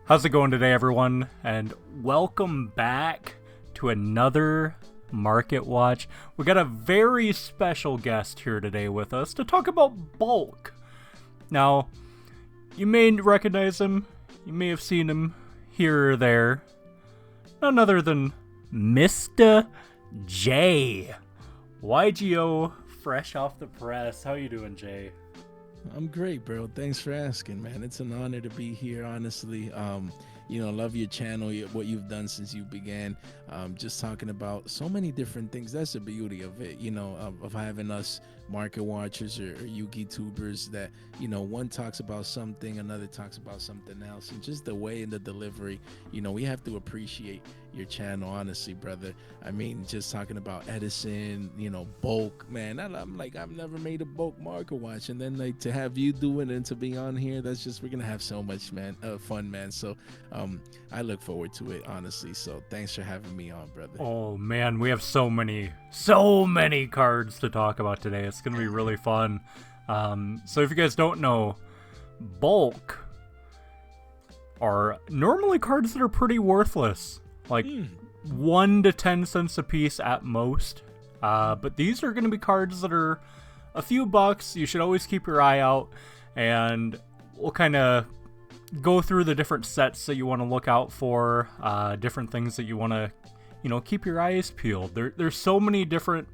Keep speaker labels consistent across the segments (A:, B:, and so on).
A: How's it going today, everyone? And welcome back to another Market Watch. We got a very special guest here today with us to talk about bulk. Now, you may recognize him. You may have seen him here or there. None other than Mr. J. YGO, fresh off the press. How you doing, Jay?
B: I'm great, bro. Thanks for asking, man. It's an honor to be here, honestly. Love your channel, what you've done since you began. Just talking about so many different things. That's the beauty of it, of having us market watchers or Yuki tubers that, one talks about something, another talks about something else. And just the way and the delivery, we have to appreciate your channel, honestly, brother. I mean, just talking about Edison, bulk, man. I'm like, I've never made a bulk market watch, and then like to have you do it and to be on here, that's just, we're gonna have so much fun, man. So I look forward to it, honestly. So thanks for having me on, brother.
A: Oh man, we have so many cards to talk about today. It's gonna be really fun. So if you guys don't know, bulk are normally cards that are pretty worthless, like 1 to 10 cents a piece at most. But these are gonna be cards that are a few bucks. You should always keep your eye out, and we'll kind of go through the different sets that you want to look out for, different things that you want to, keep your eyes peeled. There's so many different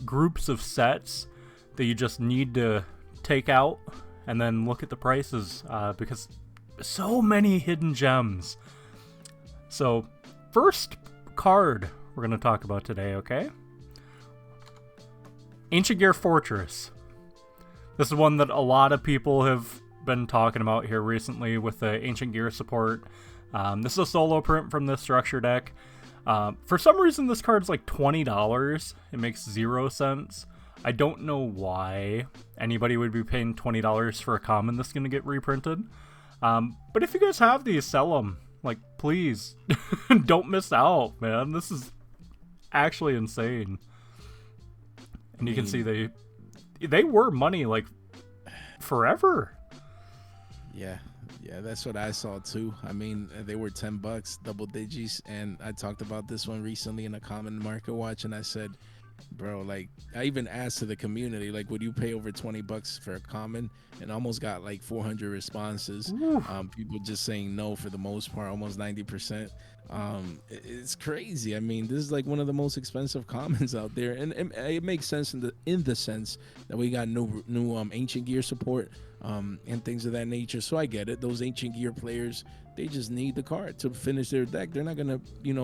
A: groups of sets that you just need to take out and then look at the prices, because so many hidden gems. So first card we're going to talk about today, okay? Ancient Gear Fortress. This is one that a lot of people have been talking about here recently with the Ancient Gear support. This is a solo print from this structure deck. For some reason, this card's like $20. It makes 0 cents. I don't know why anybody would be paying $20 for a common that's going to get reprinted. But if you guys have these, sell them. Like, please, don't miss out, man. This is actually insane. And you can see they were money like forever.
B: Yeah, that's what I saw too. I mean, they were $10, double digits, and I talked about this one recently in a common market watch, and I said, bro, like, I even asked to the community, like, would you pay over $20 for a common? And almost got like 400 responses. People just saying no for the most part, almost 90%. It's crazy. I mean, this is like one of the most expensive commons out there, and it makes sense in the sense that we got new Ancient Gear support, and things of that nature. So I get it. Those Ancient Gear players, they just need the card to finish their deck. They're not gonna,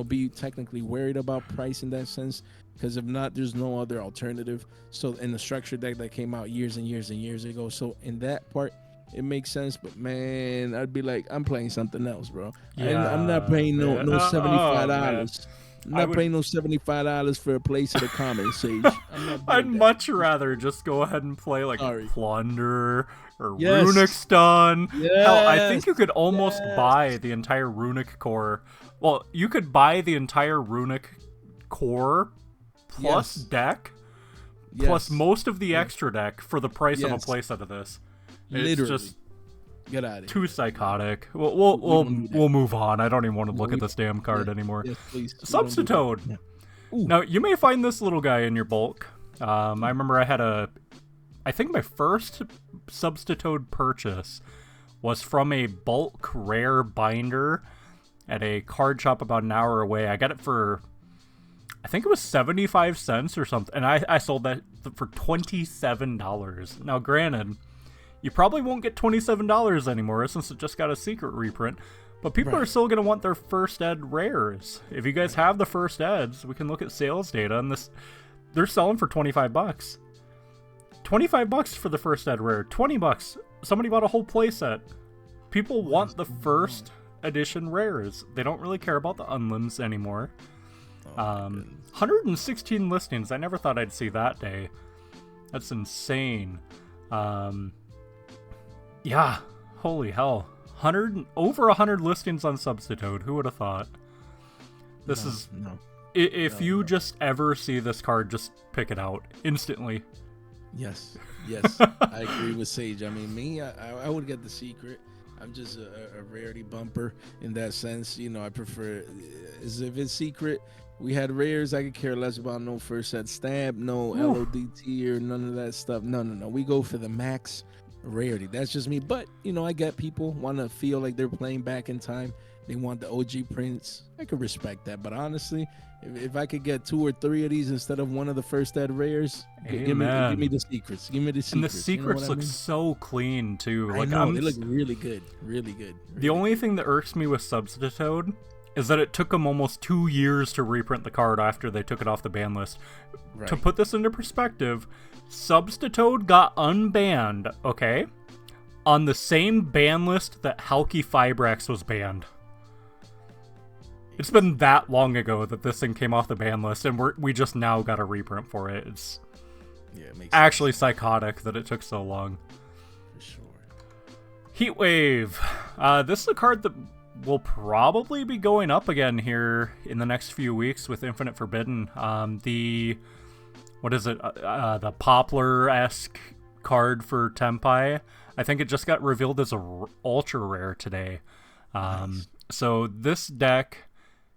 B: be technically worried about price in that sense, because if not, there's no other alternative. So in the structure deck that came out years and years and years ago, so in that part, it makes sense. But man, I'd be like, I'm playing something else, bro.
A: Yeah,
B: I'm not paying no $75. I'm not paying no $75 for a place in the comment, Sage.
A: I'd much rather just go ahead and play like Plunder or
B: Yes.
A: Runic Stun.
B: Yes.
A: Hell, I think you could almost buy the entire Runic core. Well, you could buy the entire Runic core plus deck, plus most of the extra deck for the price of a playset of this. It's just
B: get out of here.
A: Too psychotic. We'll move on. I don't even want to look at this damn card anymore.
B: Yes, please.
A: Substitute. Now, you may find this little guy in your bulk. I remember I think my first Substitute purchase was from a bulk rare binder at a card shop about an hour away. I got it for, I think it was 75 cents or something, and I sold that for $27. Now, granted, you probably won't get $27 anymore since it just got a secret reprint, but people are still going to want their first ed rares. If you guys have the first eds, we can look at sales data, and they're selling for $25. $25 for the first ed rare. $20. Somebody bought a whole playset. People want the first edition rares. They don't really care about the unlims anymore. 116 listings. I never thought I'd see that day. That's insane. Yeah, holy hell. Over 100 listings on Substitute. Who would have thought? If you just ever see this card, just pick it out instantly.
B: Yes, I agree with Sage. I mean, me, I would get the secret. I'm just a rarity bumper in that sense. You know, I prefer as if it's secret. We had rares. I could care less about no first set stamp, no LODT or none of that stuff. No. We go for the max rarity. That's just me. But you know, I get people want to feel like they're playing back in time. They want the OG prints. I could respect that. But honestly, if I could get 2 or 3 of these instead of one of the first ed rares, give me the secrets. Give me the secrets.
A: And the secrets look so clean too.
B: Like, I know, they look really good. Really good.
A: The only thing that irks me with Substitute is that it took them almost 2 years to reprint the card after they took it off the ban list. Right. To put this into perspective, Substitute got unbanned, okay, on the same ban list that Halki Fibrax was banned. It's been that long ago that this thing came off the ban list, and we just now got a reprint for it. It's it makes actually psychotic that it took so long.
B: For sure.
A: Heatwave. This is a card that will probably be going up again here in the next few weeks with Infinite Forbidden. The Poplar-esque card for Tenpai. I think it just got revealed as a ultra rare today. Nice. So this deck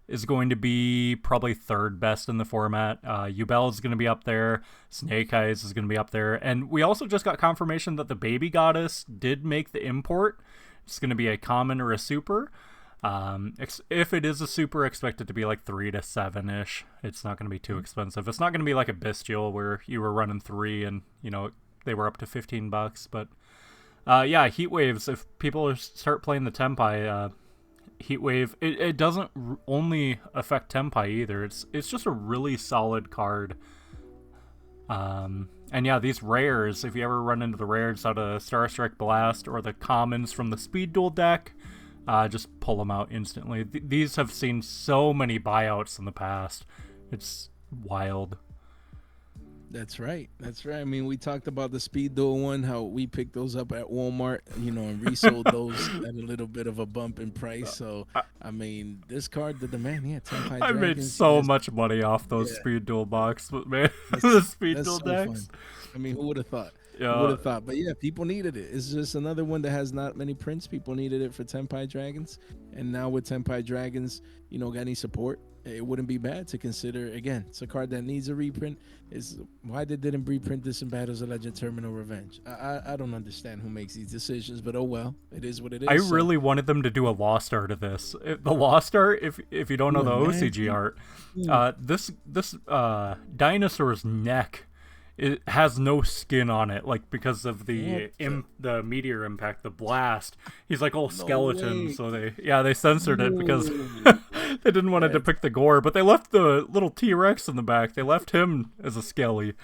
A: is going to be probably third best in the format. Yubel is going to be up there. Snake Eyes is going to be up there. And we also just got confirmation that the Baby Goddess did make the import. It's going to be a common or a super. If it is a super, expect it to be like 3 to 7-ish. It's not going to be too expensive. It's not going to be like a Bestial where you were running 3 and, you know, they were up to $15. But yeah, Heat Waves, if people start playing the Tenpai, Heatwave, it doesn't only affect Tenpai either. It's just a really solid card. And yeah, these rares, if you ever run into the rares out of Star Strike Blast or the commons from the Speed Duel deck, just pull them out instantly. These have seen so many buyouts in the past. It's wild.
B: That's right. I mean, we talked about the Speed Duel one, how we picked those up at Walmart, you know, and resold those at a little bit of a bump in price. So, I mean, this card, the demand, Tenpai
A: I made so much money off those Speed Duel box, but man, the Speed Duel decks.
B: Fun. I mean, who would have thought? Who would have thought? But yeah, people needed it. It's just another one that has not many prints. People needed it for Tenpai Dragons. And now with Tenpai Dragons, you know, got any support, it wouldn't be bad to consider. Again, it's a card that needs a reprint. Is why they didn't reprint this in Battles of Legend Terminal Revenge. I don't understand who makes these decisions, but oh well, it is what it is.
A: I really wanted them to do a Lost Art of this. The Lost Art, if you don't know the OCG art, this dinosaur's neck, it has no skin on it, like because of the meteor impact, the blast. He's like all skeleton, so they censored it because they didn't want to depict the gore, but they left the little T-Rex in the back. They left him as a skelly.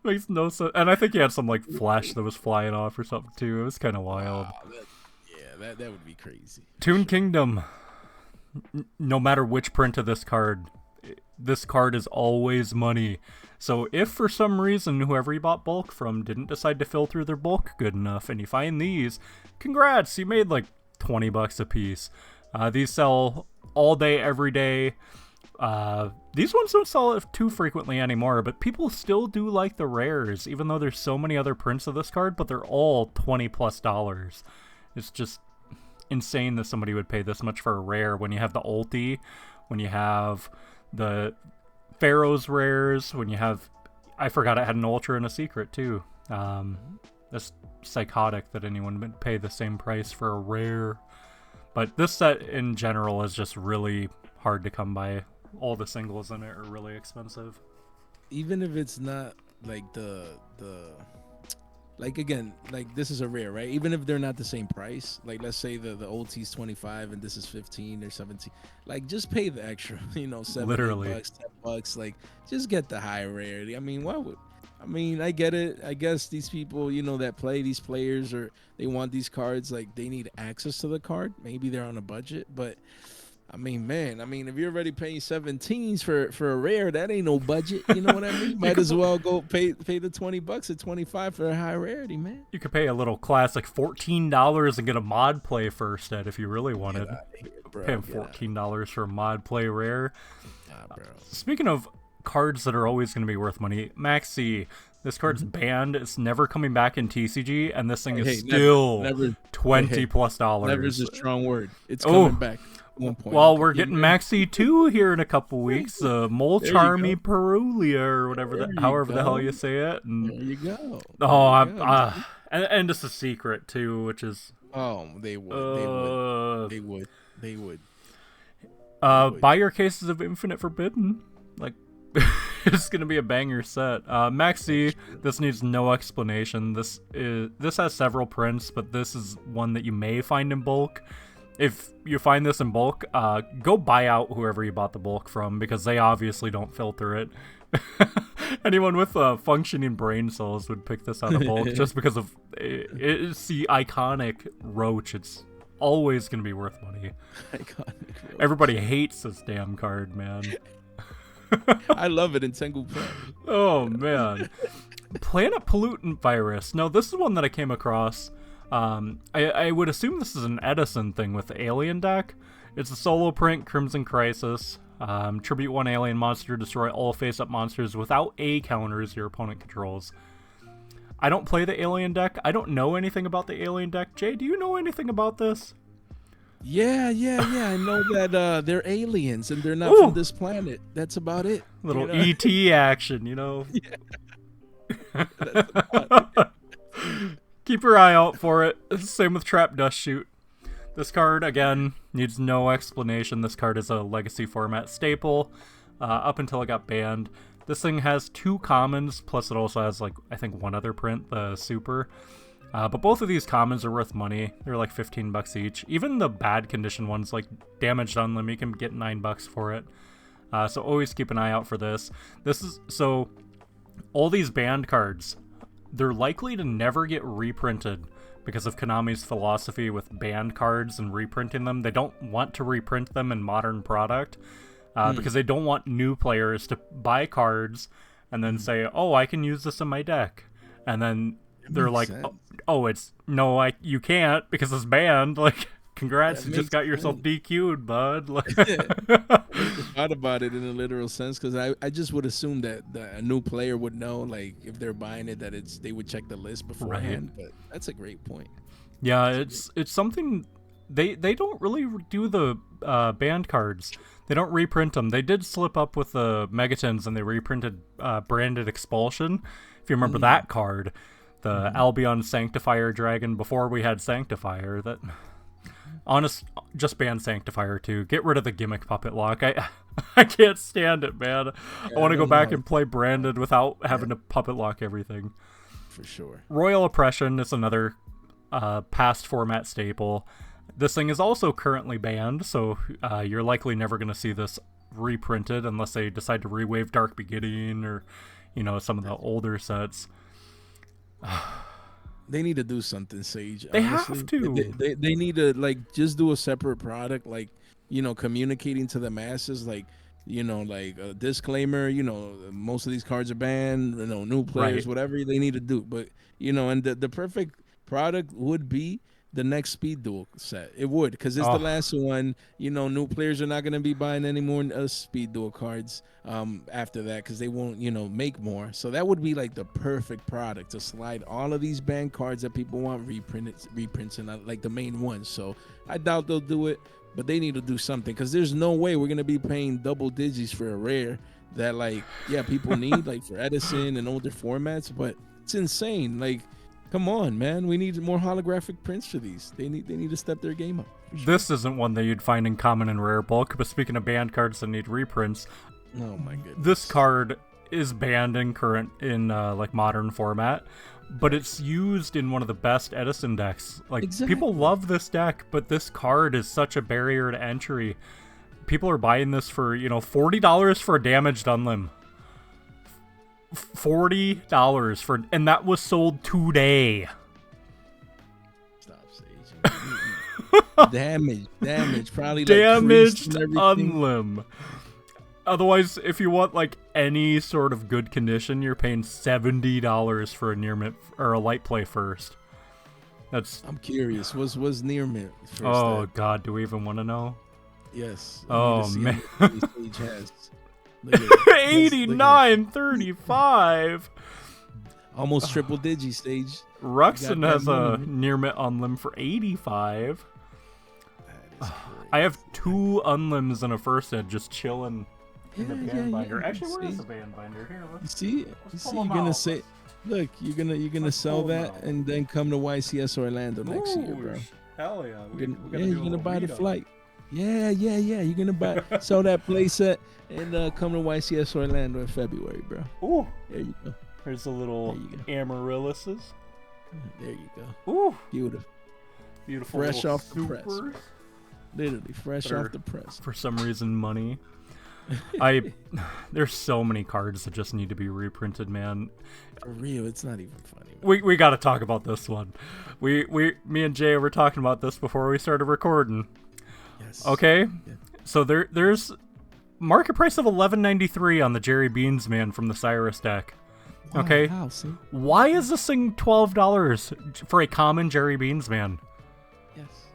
A: Makes no sense. And I think he had some like flesh that was flying off or something too. It was kind of wild.
B: That would be crazy.
A: Toon Kingdom. No matter which print of this card is always money. So if for some reason whoever you bought bulk from didn't decide to fill through their bulk good enough and you find these, congrats, you made like $20 a piece. These sell all day, every day. These ones don't sell too frequently anymore, but people still do like the rares, even though there's so many other prints of this card, but they're all $20+. It's just insane that somebody would pay this much for a rare when you have the ulti, when you have the Pharaoh's rares, when you have, I forgot it had an ultra and a secret too. That's psychotic that anyone would pay the same price for a rare. But this set in general is just really hard to come by. All the singles in it are really expensive.
B: Even if it's not like like again, like this is a rare, right? Even if they're not the same price, like let's say the old T's 25 and this is 15 or 17, like just pay the extra, you know, $7 $10, like just get the high rarity. I mean, I get it. I guess these people, you know, that play, these players, or they want these cards, like they need access to the card. Maybe they're on a budget, but I mean, man, if you're already paying 17s for a rare, that ain't no budget. You know what I mean? Might as well go pay the $20 at 25 for a high rarity, man.
A: You could pay a little classic $14 and get a mod play first, Ed, if you really wanted. Pay him $14 for a mod play rare.
B: Bro.
A: Speaking of cards that are always going to be worth money, Maxi, This card's banned. It's never coming back in TCG, and this thing is
B: never,
A: still
B: never,
A: $20+.
B: Never is a strong word. It's coming back. At one point.
A: Well, we're getting Maxi 2 here in a couple weeks. Molcharmy Perulia, or whatever, however the hell you say it. And,
B: there you go.
A: And it's a secret too, which is.
B: Oh, they would. They would.
A: Buy your cases of Infinite Forbidden. Like, it's gonna be a banger set. Maxi, this needs no explanation. This has several prints, but this is one that you may find in bulk. If you find this in bulk, go buy out whoever you bought the bulk from, because they obviously don't filter it. Anyone with functioning brain cells would pick this out of bulk just because of it's the iconic roach. It's always going to be worth money. Iconic roach. Everybody hates this damn card, man.
B: I love it in single play.
A: Oh, man. Planet Pollutant Virus. Now, this is one that I came across. I would assume this is an Edison thing with the Alien deck. It's a solo print, Crimson Crisis. Tribute 1 alien monster, destroy all face-up monsters without A counters your opponent controls. I don't play the alien deck. I don't know anything about the alien deck. Jay, do you know anything about this?
B: Yeah. I know that they're aliens and they're not from this planet. That's about it.
A: Little ET action, you know?
B: Yeah. That's about it.
A: Keep your eye out for it. Same with Trap Dust Shoot. This card, again, needs no explanation. This card is a legacy format staple up until it got banned. This thing has 2 commons, plus it also has, like, I think one other print, the Super. But both of these commons are worth money. They're like $15 each. Even the bad condition ones, like Damaged Unlim, you can get $9 for it. So always keep an eye out for this. So all these banned cards, they're likely to never get reprinted because of Konami's philosophy with banned cards and reprinting them. They don't want to reprint them in modern product because they don't want new players to buy cards and then say, oh, I can use this in my deck. And then they're like, you can't because it's banned. Like, congrats, you just got yourself DQ'd, bud. Like,
B: I thought about it in a literal sense because I just would assume that a new player would know, like, if they're buying it, that they would check the list beforehand. Right. But that's a great point.
A: Yeah, it's something they don't really do the banned cards. They don't reprint them. They did slip up with the Megatons and they reprinted Branded Expulsion. If you remember that card, the Albion Sanctifier Dragon before we had Sanctifier. That. Just ban Sanctifier too. Get rid of the gimmick puppet lock. I can't stand it, man. I want to go back and play Branded without having to puppet lock everything.
B: For sure.
A: Royal Oppression is another past format staple. This thing is also currently banned, so you're likely never going to see this reprinted unless they decide to rewave Dark Beginning or, some of the older sets.
B: They need to do something, Sage.
A: They honestly have to.
B: They need to, like, just do a separate product, like, communicating to the masses, like, like a disclaimer, most of these cards are banned, new players, whatever they need to do. But, and the perfect product would be the next Speed Duel set. It would, because it's the last one. New players are not going to be buying any more Speed Duel cards after that because they won't, make more. So that would be like the perfect product to slide all of these banned cards that people want reprints and like the main ones. So I doubt they'll do it, but they need to do something because there's no way we're going to be paying double digits for a rare that, like, people need, like, for Edison and older formats, but it's insane. Like, come on, man. We need more holographic prints for these. They need to step their game up. Sure.
A: This isn't one that you'd find in common and rare bulk, but speaking of banned cards that need reprints,
B: oh my goodness.
A: This card is banned in like modern format, but it's used in one of the best Edison decks. Like, people love this deck, but this card is such a barrier to entry. People are buying this for, $40 for a Damaged Unlim. $40 for, and that was sold today.
B: Stop, Sage. Damage, probably like
A: Damaged Unlim. Otherwise, if you want, like, any sort of good condition, you're paying $70 for a near mint or a light play first.
B: I'm curious. Was near mint first?
A: Oh God, do we even want to know?
B: Yes.
A: Oh man.
B: Sage has.
A: 89.35.
B: Almost triple digi stage.
A: Ruxin has a near mint unlim for 85. I have 2 unlims and a first ed just chilling in the band binder. Actually, where is the band binder? Here, let's
B: you see, you're gonna say, look, you're gonna sell that and then come to YCS Orlando next year, bro.
A: Hell yeah!
B: You're gonna buy the flight. Yeah. You're gonna sell that playset and come to YCS Orlando in February, bro.
A: Ooh,
B: there you go.
A: Here's the little Amaryllises.
B: There you go.
A: Ooh,
B: beautiful. Fresh off the press. Literally fresh off the press.
A: For some reason, money. There's so many cards that just need to be reprinted, man.
B: For real, it's not even funny.
A: We got to talk about this one. Me and Jay were talking about this before we started recording.
B: Yes.
A: Okay.
B: Yeah.
A: So there's market price of $11.93 on the Jerry Beans man from the Cyrus deck. Okay.
B: Wow,
A: why is this thing $12 for a common Jerry Beans man?
B: Yes.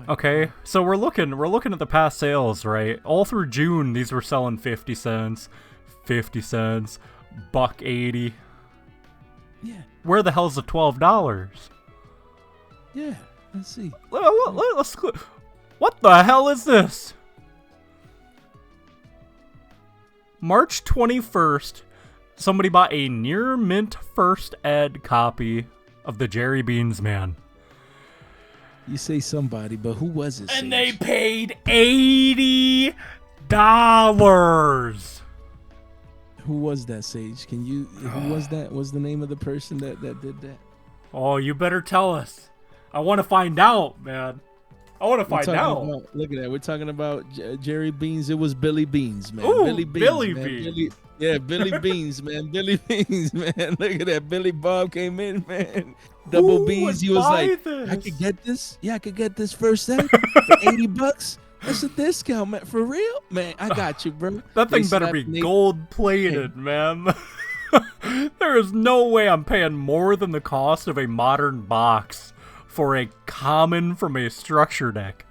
A: Okay, so we're looking at the past sales, right? All through June, these were selling 50 cents, $1.80.
B: Yeah.
A: Where the hell's the $12?
B: Yeah. Let's see.
A: What the hell is this? March 21st, somebody bought a near mint first ed copy of the Jerry Beans man.
B: You say somebody, but who was it?
A: And they paid $80.
B: Who was that, Sage? Who was that? What's the name of the person that did that?
A: Oh, you better tell us. I want to find out, man. I want to find out.
B: Look at that. We're talking about Jerry Beans. It was Billy Beans, man.
A: Ooh,
B: Billy Beans. Billy Beans, man. Billy Beans, man. Look at that. Billy Bob came in, man. Double Beans. He was like, I could get this. Yeah, I could get this first set for $80. That's a discount, man. For real? Man, I got you, bro.
A: That thing better be gold-plated, man. There is no way I'm paying more than the cost of a modern box for a common from a structure deck.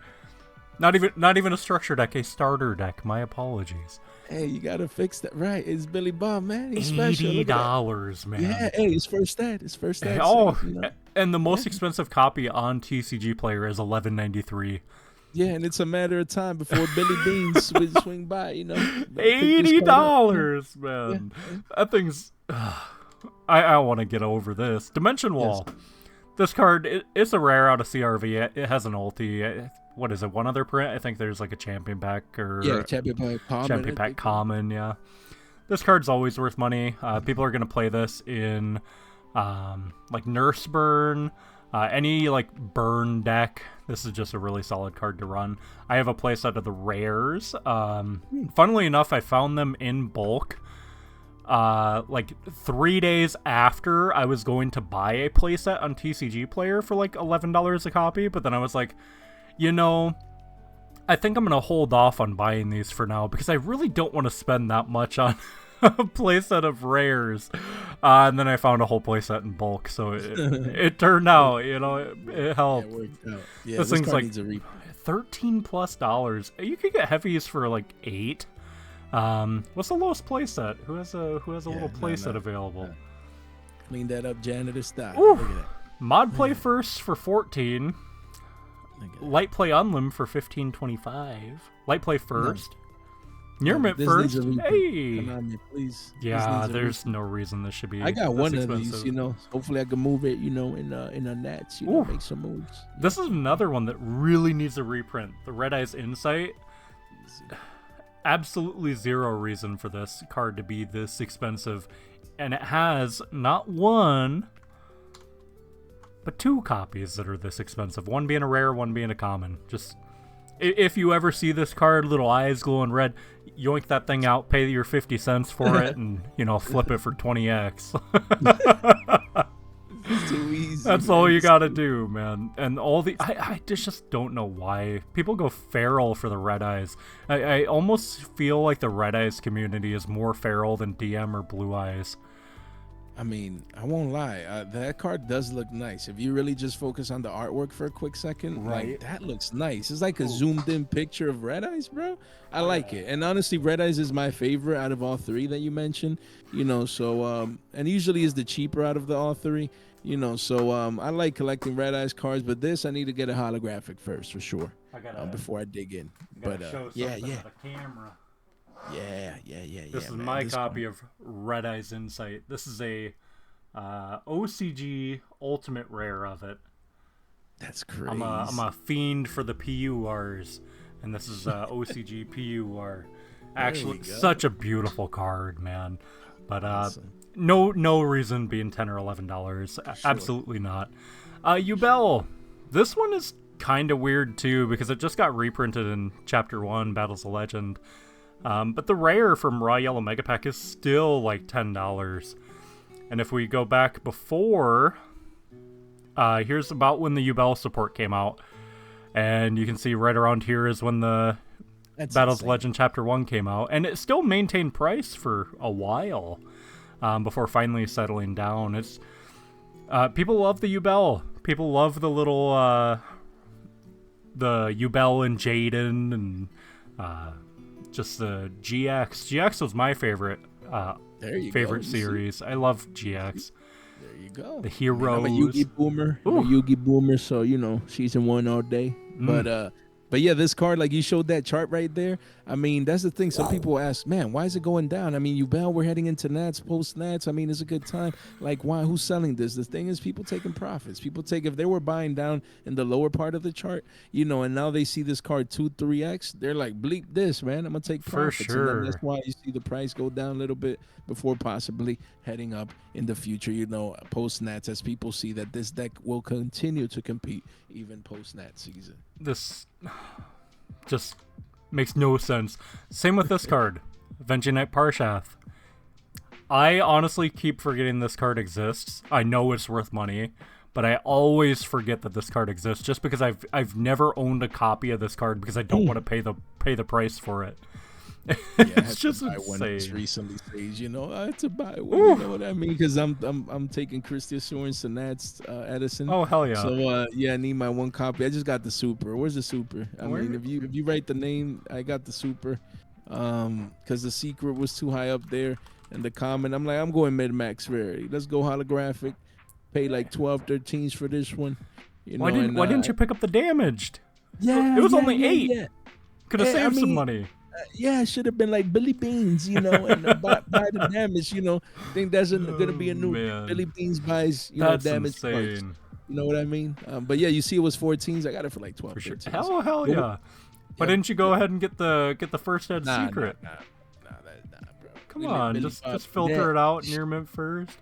A: Not even a structure deck, a starter deck. My apologies.
B: Hey, you gotta fix that, right? It's Billy Bob, man. He's special.
A: $80, man.
B: Yeah, hey, it's first ed.
A: Oh, you know? And the most expensive copy on TCG Player is $11.93.
B: Yeah, and it's a matter of time before Billy Beans would swing by. You know,
A: $80, man. Yeah. That thing's. I want to get over this Dimension Wall. Yes. This card, it's a rare out of CRV. It has an ulti. What is it? One other print? I think there's like a champion pack or
B: champion pack common.
A: Champion pack common, yeah. This card's always worth money. People are gonna play this in like Nurse Burn, any like burn deck. This is just a really solid card to run. I have a playset of the rares. Funnily enough, I found them in bulk. Like 3 days after I was going to buy a playset on TCG Player for like $11 a copy, but then I was like, you know, I think I'm gonna hold off on buying these for now because I really don't want to spend that much on a playset of rares. And then I found a whole playset in bulk, so it turned out, you know, it helped.
B: Yeah, it worked out. Yeah,
A: this thing's like $13+. You could get heavies for like $8. What's the lowest playset? Who has a little playset available?
B: Clean that up, janitor style.
A: Look at that. Mod play first for $14. Light play unlim for $15.25. Light play first. Near mint first. Hey.
B: Please.
A: Yeah, there's no reason this should be.
B: I got one of these, you know. Hopefully I can move it, you know, in a nets, you know, make some moves.
A: This is another one that really needs a reprint. The Red Eyes Insight. Absolutely zero reason for this card to be this expensive, and it has not one but 2 copies that are this expensive, one being a rare, one being a common. Just if you ever see this card, little eyes glowing red, yoink that thing out, pay your 50 cents for it, and you know, flip it for 20x.
B: Too easy.
A: That's all you gotta do, man. And all the I just don't know why people go feral for the Red Eyes. I almost feel like the Red Eyes community is more feral than DM or Blue Eyes.
B: I mean, I won't lie. That card does look nice. If you really just focus on the artwork for a quick second,
A: Right.
B: like that looks nice. It's like a
A: Ooh.
B: zoomed in picture of Red Eyes, bro. I like
A: yeah.
B: it. And honestly, Red Eyes is my favorite out of all three that you mentioned. You know, so and usually is the cheaper out of the all three. You know, so I like collecting Red Eyes cards, but this I need to get a holographic first for sure.
A: I gotta,
B: Before I dig in.
A: gotta
B: But
A: show
B: yeah,
A: something
B: yeah.
A: to the camera.
B: Yeah.
A: This is
B: man.
A: my
B: This
A: copy of Red Eyes Insight. This is a OCG Ultimate Rare of it.
B: That's crazy.
A: I'm a fiend for the PURs, and this is OCG PUR. Actually, such a beautiful card, man. But
B: Awesome.
A: no reason being $10 or $11.
B: Sure.
A: Absolutely not. Yubel, this one is kind of weird too because it just got reprinted in Chapter 1, Battles of Legend. But the rare from Raw Yellow Mega Pack is still like $10. And if we go back before, here's about when the Yubel support came out. And you can see right around here is when the Battles of Legend Chapter 1 came out. And it still maintained price for a while before finally settling down. It's people love the Yubel. People love the little the Yubel and Jaden and just the GX. GX was my favorite series. I love GX.
B: There you go.
A: The heroes.
B: I'm a Yugi boomer. I'm a Yugi boomer, so you know, season 1 all day. But yeah, this card, like you showed that chart right there. I mean, that's the thing. Some people ask, man, why is it going down? I mean, Yubel, we're heading into Nats, post Nats. I mean, it's a good time. Like, why? Who's selling this? The thing is, people taking profits. People take, if they were buying down in the lower part of the chart, you know, and now they see this card 2-3x, they're like, bleep this, man. I'm gonna take profits.
A: For sure.
B: And then that's why you see the price go down a little bit before possibly heading up in the future. You know, post Nats, as people see that this deck will continue to compete even post Nat season.
A: This just makes no sense. Same with this card, Avenging Knight Parshath. I honestly keep forgetting this card exists. I know it's worth money, but I always forget that this card exists just because I've never owned a copy of this card because I don't want to pay the price for it.
B: Yeah,
A: it's just insane.
B: It's recently says, you know, I had to buy one. You know what I mean? Because I'm taking Christy Assurance to Nats Edison.
A: Oh hell yeah!
B: So yeah, I need my one copy. I just got the super. Where's the super? I mean, if you write the name, I got the super. Because the secret was too high up there, and the common. I'm like, I'm going mid max rarity. Let's go holographic. Pay like 12, 13s for this one. You know,
A: why didn't you pick up the damaged?
B: Yeah,
A: it was only 8.
B: Yeah.
A: Could have saved some money.
B: Yeah, it should have been like Billy Beans, you know, and buy the damage, you know. I think that's gonna be a new Billy Beans buys, you know, damage cards. You know what I mean? But yeah, you see, it was 14s. I got it for like 12.
A: For sure.
B: 13s.
A: Hell yeah! Why didn't you go ahead and get the first ed secret?
B: Nah, bro.
A: Come on, just filter it out in your mint first.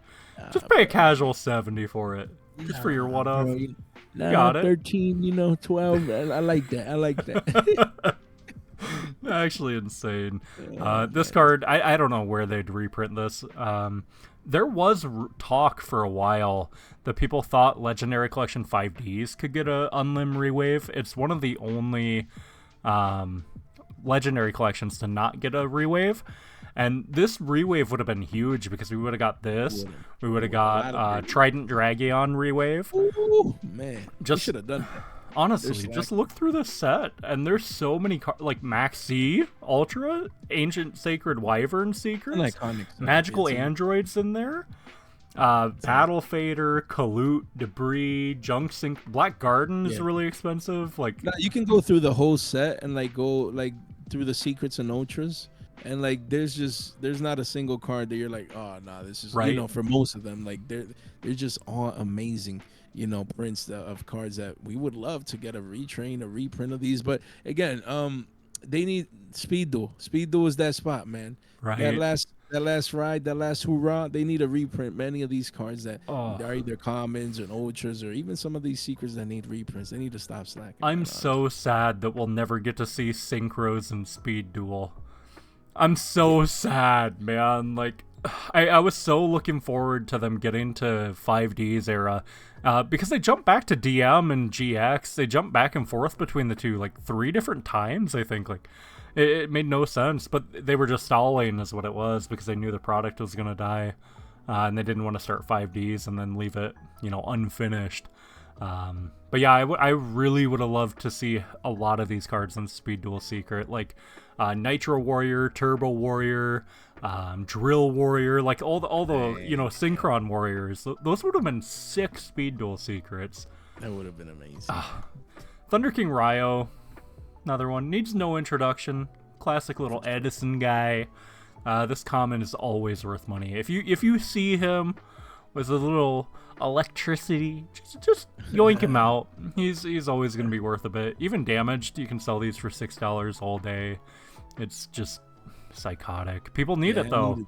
A: Just pay a casual 70 for it, just for your one of. Got it.
B: 13, you know, 12. I like that. I like that.
A: Actually insane. This card, I don't know where they'd reprint this. There was talk for a while that people thought Legendary Collection 5Ds could get a unlim rewave. It's one of the only Legendary Collections to not get a rewave. And this rewave would have been huge because we would have got this. We would have got Trident Dragion rewave.
B: Ooh, man. Just should have done that.
A: Honestly, just look through this set, and there's so many like Max C, Ultra, Ancient Sacred Wyvern Secrets, Magical Androids in there, Battle Fader, Kalut, Debris, Junk Sink, Black Garden is really expensive. Like
B: you can go through the whole set and like go like through the secrets and ultras, and like there's not a single card that you're like, oh no, this is you know, for most of them, like they're just all amazing. You know, prints of cards that we would love to get a retrain, a reprint of these. But again, they need Speed Duel. Speed Duel is that spot, man.
A: Right.
B: That last ride, that last hoorah, they need a reprint. Many of these cards that are either commons or ultras or even some of these secrets that need reprints. They need to stop slacking.
A: I'm so sad that we'll never get to see Synchros and Speed Duel. I'm so sad, man. Like, I was so looking forward to them getting to 5D's era because they jumped back to DM and GX. They jumped back and forth between the two like 3 different times, I think. Like, it made no sense, but they were just stalling is what it was because they knew the product was going to die. and they didn't want to start 5Ds and then leave it, unfinished. But yeah, I really would have loved to see a lot of these cards in Speed Duel Secret, like Nitro Warrior, Turbo Warrior, Drill Warrior, like all the Synchron Warriors. Those would have been sick Speed Duel Secrets.
B: That would have been amazing.
A: Thunder King Ryo, another one, needs no introduction. Classic little Edison guy. This common is always worth money. If you see him with a little electricity, just yoink him out. He's always gonna be worth a bit. Even damaged, you can sell these for $6 all day. It's just psychotic. People need it though.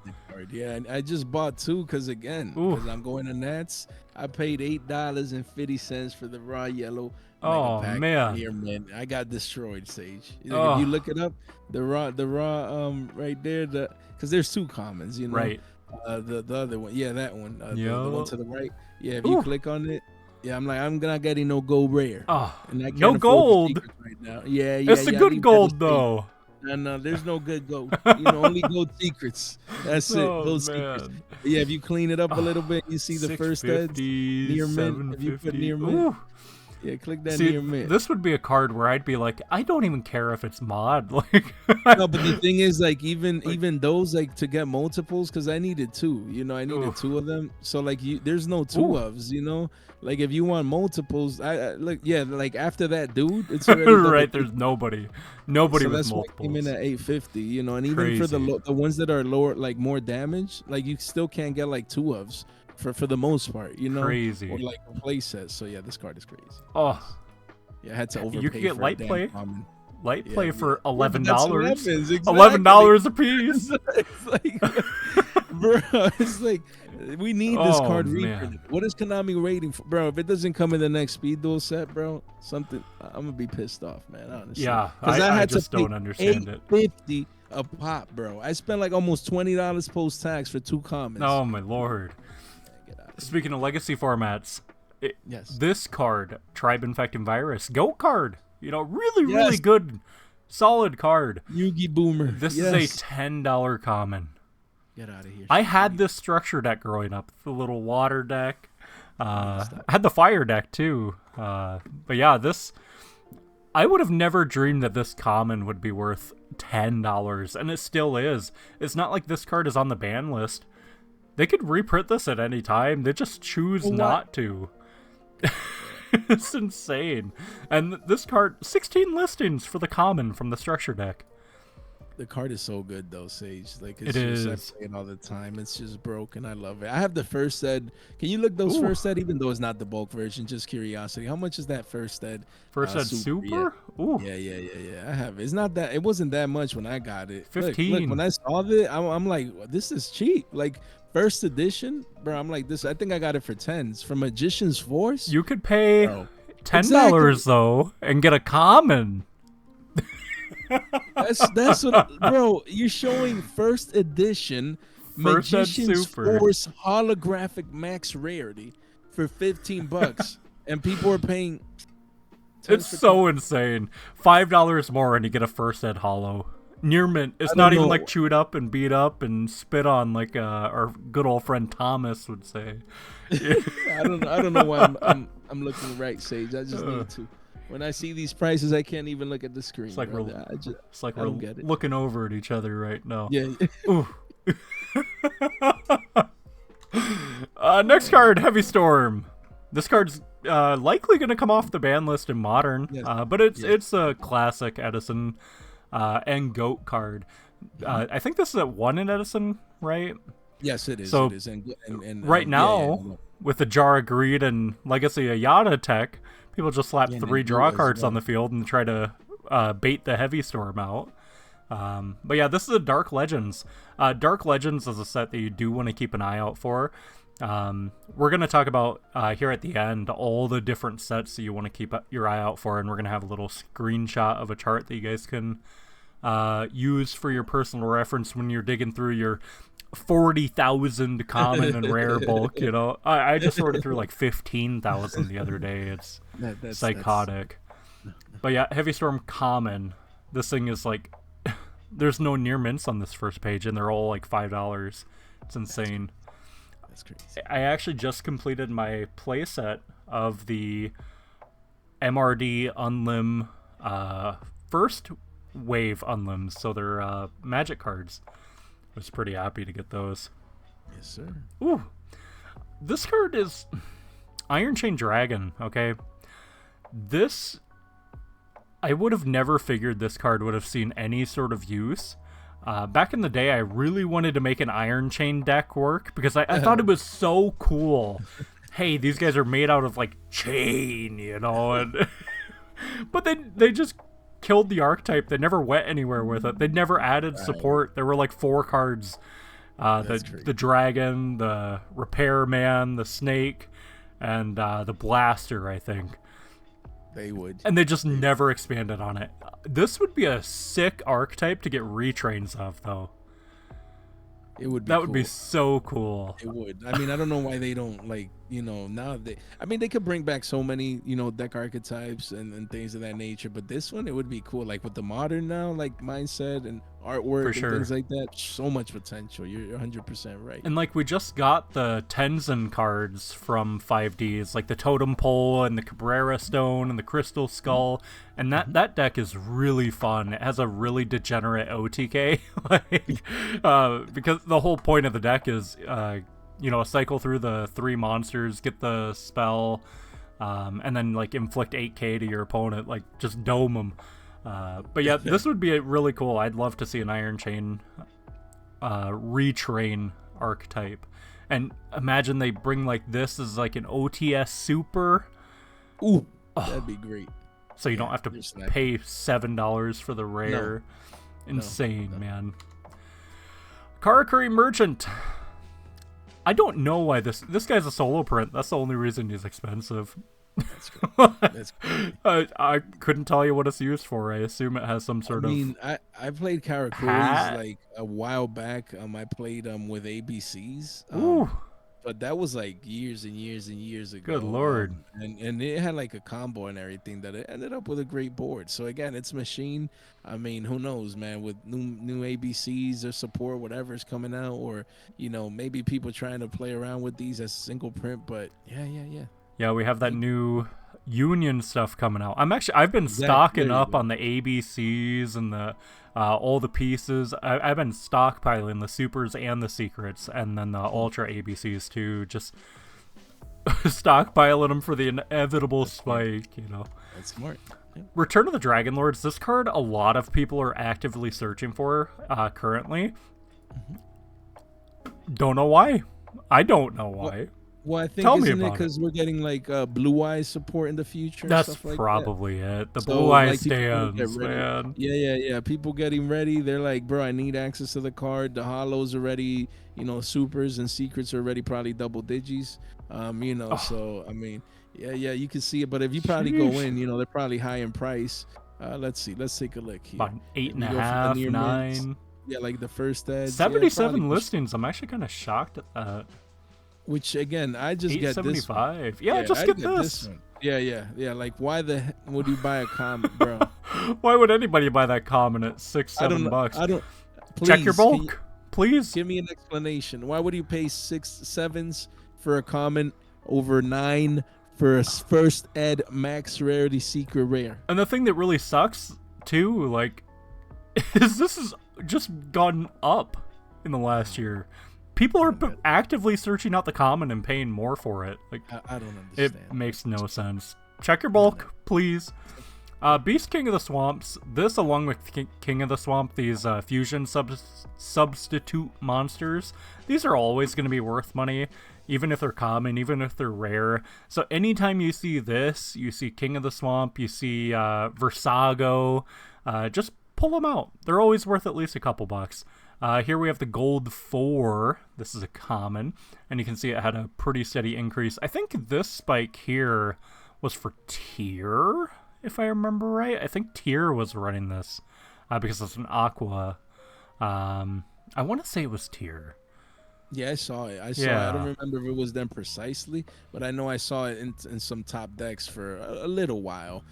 B: Yeah, and I just bought 2 because I'm going to Nats. I paid $8.50 for the raw yellow.
A: Oh
B: pack
A: man.
B: Here, man, I got destroyed, Sage. If you look it up, the raw right there, because there's 2 commons,
A: Right.
B: The other one, that one, the one to the right. Yeah, if you click on it, I'm not getting no gold rare.
A: Oh,
B: and I can't
A: no gold
B: right now. Yeah.
A: It's the good gold though.
B: No, there's no good gold. Only gold secrets. That's it. Gold secrets. Yeah, if you clean it up a little bit, you see the first head near mint. If you put near mint, yeah, click that near mint.
A: This would be a card where I'd be like, I don't even care if it's mod. Like,
B: no, but the thing is, like, even those, like, to get multiples, because I needed 2. I needed 2 of them. So like, there's no 2 ofs. Like, if you want multiples, I look, like after that dude, it's already
A: right. There's nobody
B: so
A: with
B: that's
A: multiples.
B: Why I came in at 850, and even
A: Crazy.
B: for the ones that are lower, like more damage, like you still can't get like 2 ofs for the most part,
A: Crazy.
B: Or like a play set. So yeah, this card is crazy.
A: Oh,
B: yeah, I had to overpay.
A: You could get
B: for
A: light play.
B: Common.
A: Light play for $11.
B: Exactly.
A: $11 a piece.
B: It's like, bro, it's like we need this card reprinted. What is Konami rating for, bro? If it doesn't come in the next Speed Duel set, bro, I'm gonna be pissed off, man. Honestly,
A: Yeah,
B: because
A: I
B: had
A: just
B: to pay
A: don't understand it.
B: $8.50 a pop, bro. I spent like almost $20 post tax for 2 commons.
A: Oh my lord. Speaking of legacy formats, this card, Tribe Infecting Virus, GOAT card. Really good, solid card.
B: Yugi Boomer.
A: This is a $10 common.
B: Get out of here.
A: I had this structure deck growing up, the little water deck. I had the fire deck too. But yeah, I would have never dreamed that this common would be worth $10, and it still is. It's not like this card is on the ban list. They could reprint this at any time. They just choose not to. It's insane. And this card, 16 listings for the common from the structure deck.
B: The card is so good though, Sage. Like I play it all the time. It's just broken. I love it. I have the first set. Can you look those first set, even though it's not the bulk version? Just curiosity. How much is that first set?
A: First set super?
B: Yeah. Ooh. Yeah. I have it. It's not that. It wasn't that much when I got it.
A: 15.
B: Look, when I saw it, I'm like, this is cheap. Like first edition, bro. I'm like this. I think I got it for 10s from Magician's Force.
A: You could pay $10 though and get a common.
B: That's what, bro. You're showing first edition Magician's Force holographic max rarity for $15, and people are paying.
A: It's so insane. $5 more and you get a first ed holo. Near mint. It's not even like chewed up and beat up and spit on like our good old friend Thomas would say.
B: I don't know why I'm looking right, Sage. I just need to. When I see these prices, I can't even look at the screen.
A: It's like we're
B: get it.
A: looking over at each other right now.
B: Yeah.
A: Ooh. Next card, Heavy Storm. This card's likely going to come off the ban list in Modern, but it's a classic Edison and GOAT card. I think this is at 1 in Edison, right?
B: Yes, it is.
A: So
B: it is. And
A: right now, with the Jar of Greed and Legacy Ayada tech, people just slap 3 draw cards on the field and try to bait the Heavy Storm out. But yeah, this is a Dark Legends. Dark Legends is a set that you do want to keep an eye out for. We're going to talk about here at the end all the different sets that you want to keep your eye out for, and we're going to have a little screenshot of a chart that you guys can use for your personal reference when you're digging through your 40,000 common and rare bulk. I just sorted through like 15,000 the other day. It's psychotic. But yeah, Heavy Storm common. This thing is like, there's no near mints on this first page, and they're all like $5. It's insane.
B: That's crazy.
A: I actually just completed my playset of the MRD Unlim first wave Unlims, so they're magic cards. I was pretty happy to get those.
B: Yes, sir.
A: Ooh, this card is Iron Chain Dragon, okay? This, I would have never figured this card would have seen any sort of use. Back in the day, I really wanted to make an Iron Chain deck work because I thought it was so cool. Hey, these guys are made out of, like, chain, you know? And but they just killed the archetype. They never went anywhere with it. They never added support. There were, like, 4 cards. The dragon, the repairman, the snake, and the blaster, I think.
B: They would.
A: And they just never expanded on it. This would be a sick archetype to get retrains of, though.
B: It would be
A: that would be so cool.
B: It would. I mean, I don't know why they don't, like, you know, now they could bring back so many, you know, deck archetypes and things of that nature, but this one, it would be cool, like with the modern now, like mindset and artwork and things like that. So much potential. You're 100% right.
A: And like we just got the Tenzin cards from 5Ds, like the Totem Pole and the Cabrera Stone and the Crystal Skull, and that deck is really fun. It has a really degenerate OTK, like, because the whole point of the deck is you know, cycle through the 3 monsters, get the spell, and then like inflict 8k to your opponent, like just dome them. But yeah, this would be really cool. I'd love to see an Iron Chain retrain archetype. And imagine they bring like this as like an OTS super.
B: Ooh, that'd be great.
A: So you don't have to pay $7 for the rare. No. Insane, man. Karakuri Merchant. I don't know why this guy's a solo print. That's the only reason he's expensive.
B: That's cool. That's cool.
A: I couldn't tell you what it's used for. I assume it has some sort of.
B: I mean, I played Karakuris like a while back. I played with ABCs.
A: Ooh.
B: But that was like years and years and years ago.
A: Good lord.
B: And it had like a combo and everything that it ended up with a great board. So again, it's machine. I mean, who knows, man, with new ABCs or support, whatever's coming out, or, you know, maybe people trying to play around with these as single print. But yeah,
A: we have that new Union stuff coming out. I've been stocking up on the ABCs and the all the pieces. I've been stockpiling the supers and the secrets, and then the ultra ABCs too. Just stockpiling them for the inevitable spike, you know.
B: That's smart. Yeah.
A: Return of the Dragon Lords. This card, a lot of people are actively searching for currently. Don't know why. I don't know why.
B: Well, I think isn't it because we're getting like Blue Eyes support in the future?
A: That's
B: and stuff like
A: probably it. The Blue Eyes stands, man.
B: Yeah. People getting ready. They're like, bro, I need access to the card. The holos already, you know, supers and secrets are already probably double digis. You know, so I mean, yeah, you can see it. But if you probably go in, you know, they're probably high in price. Let's see. Let's take a look here.
A: About 8.5, 9.
B: Yeah, like the first edge.
A: 77 listings. I'm actually kind of shocked at that.
B: Which again, I just get this.
A: 875. Yeah, just get this.
B: One. Yeah. Like, why the heck would you buy a common, bro?
A: Why would anybody buy that common at $6-7 bucks?
B: I don't. Please,
A: check your bulk, please.
B: Give me an explanation. Why would you pay 6-7s for a common over 9 for a first ed max rarity secret rare?
A: And the thing that really sucks too, like, is this has just gone up in the last year. People are actively searching out the common and paying more for it. Like,
B: I don't understand.
A: It makes no sense. Check your bulk, please. Beast King of the Swamps. This, along with King of the Swamp, these fusion substitute monsters, these are always going to be worth money, even if they're common, even if they're rare. So anytime you see this, you see King of the Swamp, you see Versago, just pull them out. They're always worth at least a couple bucks. Here we have the Gold 4. This is a common, and you can see it had a pretty steady increase. I think this spike here was for Tier, if I remember right. I think Tier was running this because it's an Aqua. I want to say it was Tier.
B: Yeah, I saw it. I saw it. I don't
A: Yeah.
B: remember if it was them precisely, but I know I saw it in some top decks for a little while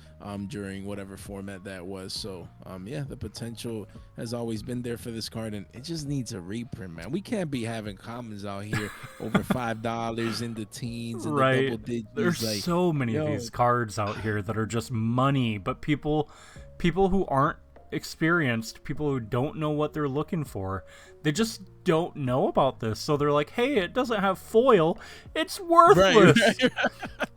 B: during whatever format that was. So yeah, the potential has always been there for this card, and it just needs a reprint, man. We can't be having commons out here over $5 in the teens and the
A: Right.
B: double digits.
A: There's
B: Like,
A: so many of
B: yo,
A: these cards out here that are just money, but people who aren't experienced, people who don't know what they're looking for, they just don't know about this. So they're like, "Hey, it doesn't have foil. It's worthless."
B: right.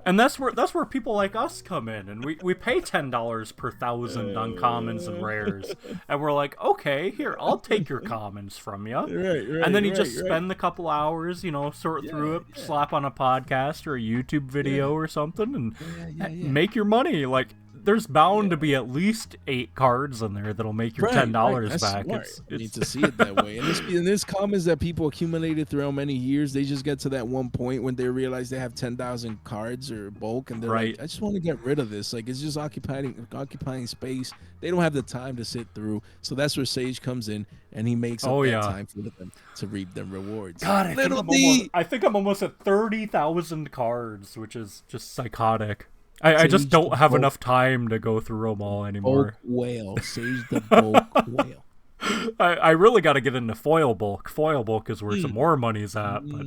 A: And that's where people like us come in, and we pay $10 per thousand on commons and rares, and we're like, "Okay, here, I'll take your commons from you."
B: Right,
A: And then you
B: right,
A: just
B: right.
A: spend the couple hours, sort through it,
B: yeah.
A: slap on a podcast or a YouTube video or something, and
B: Yeah.
A: make your money. Like, there's bound to be at least 8 cards in there that'll make your $10
B: That's
A: back.
B: smart.
A: It's
B: You need to see it that way. And there's comments that people accumulated throughout many years. They just get to that one point when they realize they have 10,000 cards or bulk, and they're
A: Right.
B: like, I just want to get rid of this. Like, it's just occupying space. They don't have the time to sit through. So that's where Sage comes in, and he makes up that time for them to reap them rewards.
A: God, I think I'm almost at 30,000 cards, which is just psychotic. I just
B: Sage
A: don't
B: the
A: have
B: bulk.
A: enough time to go through them all anymore.
B: Bulk whale. Sage the bulk whale.
A: I really got to get into foil bulk. Foil bulk is where some more money's at. But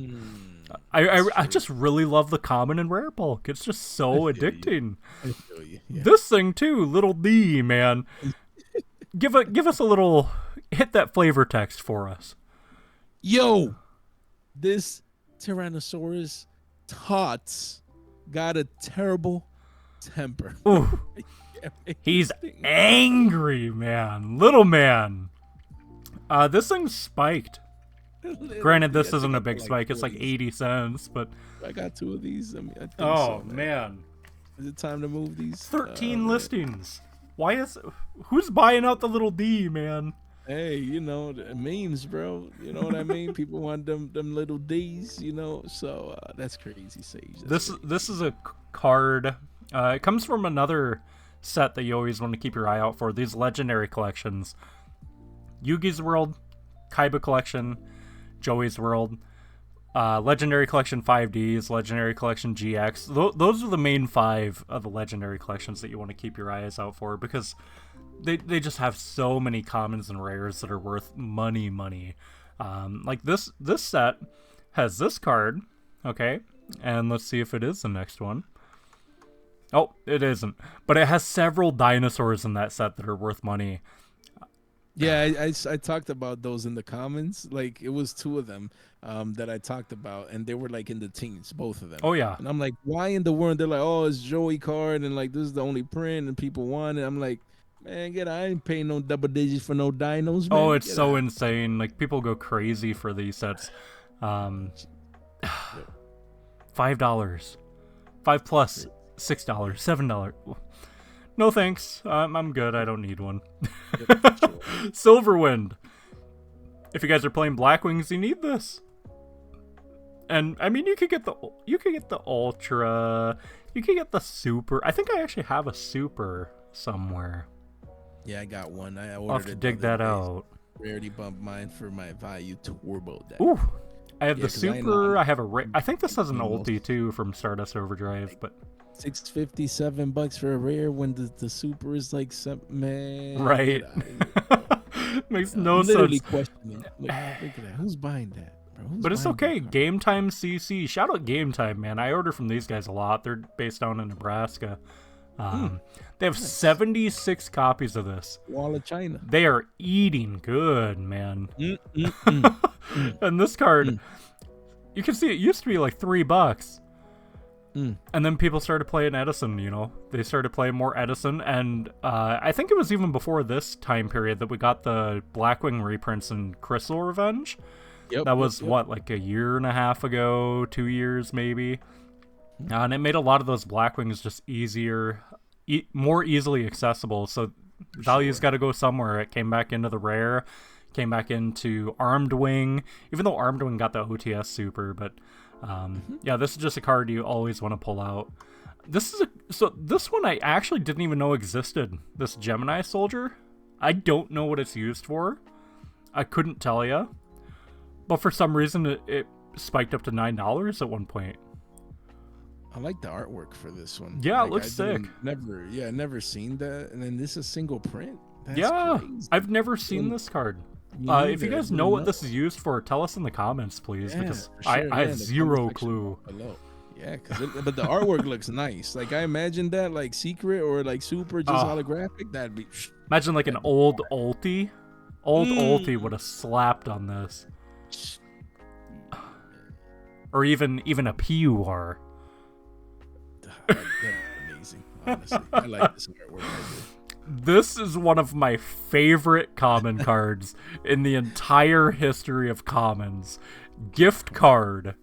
A: I just really love the common and rare bulk. It's just so addicting.
B: I feel you. Yeah.
A: This thing too, little D, man. Give us a little, hit that flavor text for us.
B: Yo, this Tyrannosaurus tots got a terrible temper.
A: Ooh, he's angry, man. Little man. This thing's spiked. Granted, this isn't a big spike. It's like 80 cents, but
B: I got 2 of these. I mean, I think
A: oh
B: so,
A: man.
B: Is it time to move these?
A: 13 listings. Who's buying out the little D, man?
B: Hey, the memes, bro. You know what I mean? People want them little D's, So that's crazy, Sage.
A: This is a card. It comes from another set that you always want to keep your eye out for. These legendary collections: Yugi's World, Kaiba Collection, Joey's World, Legendary Collection 5Ds, Legendary Collection GX. Those are the main 5 of the legendary collections that you want to keep your eyes out for, because they just have so many commons and rares that are worth money. Like this set has this card, okay, and let's see if it is the next one. Oh, it isn't, but it has several dinosaurs in that set that are worth money.
B: Yeah, I talked about those in the comments. Like, it was 2 of them that I talked about, and they were like in the teens, both of them.
A: Oh yeah,
B: And I'm like, why in the world? They're like, oh, it's Joey card, and like, this is the only print, and people want it. I'm like, man, I ain't paying no double digits for no dinos, man.
A: oh, it's so insane. Like, people go crazy for these sets. $5, 5 plus $6, $7. No thanks. I'm good. I don't need one. Silverwind. If you guys are playing Blackwings, you need this. And I mean, you could get the Ultra. You could get the Super. I think I actually have a Super somewhere.
B: Yeah, I got one. I ordered
A: I'll have to
B: it
A: dig
B: the other
A: that
B: day.
A: out.
B: Rarity bumped mine for my Value Turbo deck.
A: Ooh. I have
B: Yeah,
A: the
B: 'cause I know
A: Super.
B: I'm-
A: I have a. I think this has an
B: Almost.
A: ulti too from Stardust Overdrive, but
B: $657 for a rare when the Super is like man.
A: right.
B: get outta here.
A: Makes
B: I'm
A: no
B: literally
A: sense.
B: questioning. Look at that. Who's buying that, bro? Who's
A: But it's
B: buying
A: okay.
B: that card?
A: Game Time CC. Shout out Game Time, man. I order from these guys a lot. They're based down in Nebraska. They have 76 copies of this.
B: Wall of China.
A: They are eating good, man. And this card, you can see it used to be like $3. And then people started playing Edison, They started playing more Edison, and I think it was even before this time period that we got the Blackwing reprints and Crystal Revenge.
B: Yep,
A: That was, what, like a year and a half ago, 2 years maybe? And it made a lot of those Blackwings just easier, more easily accessible, so value's got to go somewhere. It came back into the rare, came back into Armed Wing, even though Armed Wing got the OTS Super, but yeah, this is just a card you always want to pull out. This one I actually didn't even know existed. This Gemini Soldier, I don't know what it's used for. I couldn't tell you, But for some reason, it spiked up to $9 at one point.
B: I like the artwork for this one.
A: Yeah,
B: like,
A: it looks sick.
B: Never seen that. And then this is single print. That's crazy.
A: I've never seen this card. If you guys know what this is used for, tell us in the comments, please, because I have zero clue.
B: Below. Yeah, but the artwork looks nice. Like, I imagine that like secret or like super just holographic. That'd be.
A: Imagine like an old ulti. Old ulti would have slapped on this. Or even a PUR.
B: That'd be amazing. Honestly, I like this artwork.
A: This is one of my favorite common cards in the entire history of commons. Gift card.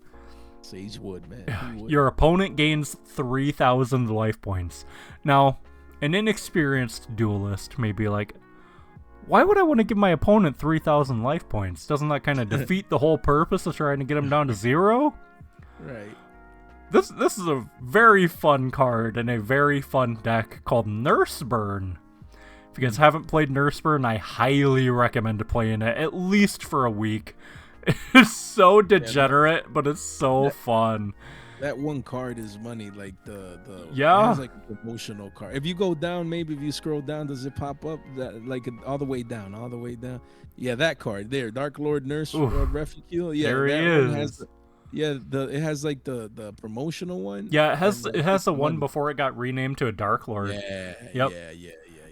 B: Sage Wood, man.
A: Your opponent gains 3,000 life points. Now, an inexperienced duelist may be like, why would I want to give my opponent 3,000 life points? Doesn't that kind of defeat the whole purpose of trying to get him down to 0?
B: Right.
A: This is a very fun card in a very fun deck called Nurse Burn. If you guys haven't played Nurse Burn, I highly recommend playing it, at least for a week. It's so degenerate, but it's so fun.
B: That one card is money, like it has like a promotional card. If you go down, maybe if you scroll down, does it pop up that like all the way down? Yeah, that card there, Dark Lord Nurse Refuge. Yeah,
A: there he is.
B: It has like the promotional one.
A: Yeah, it has the one before it got renamed to a Dark Lord.
B: Yeah.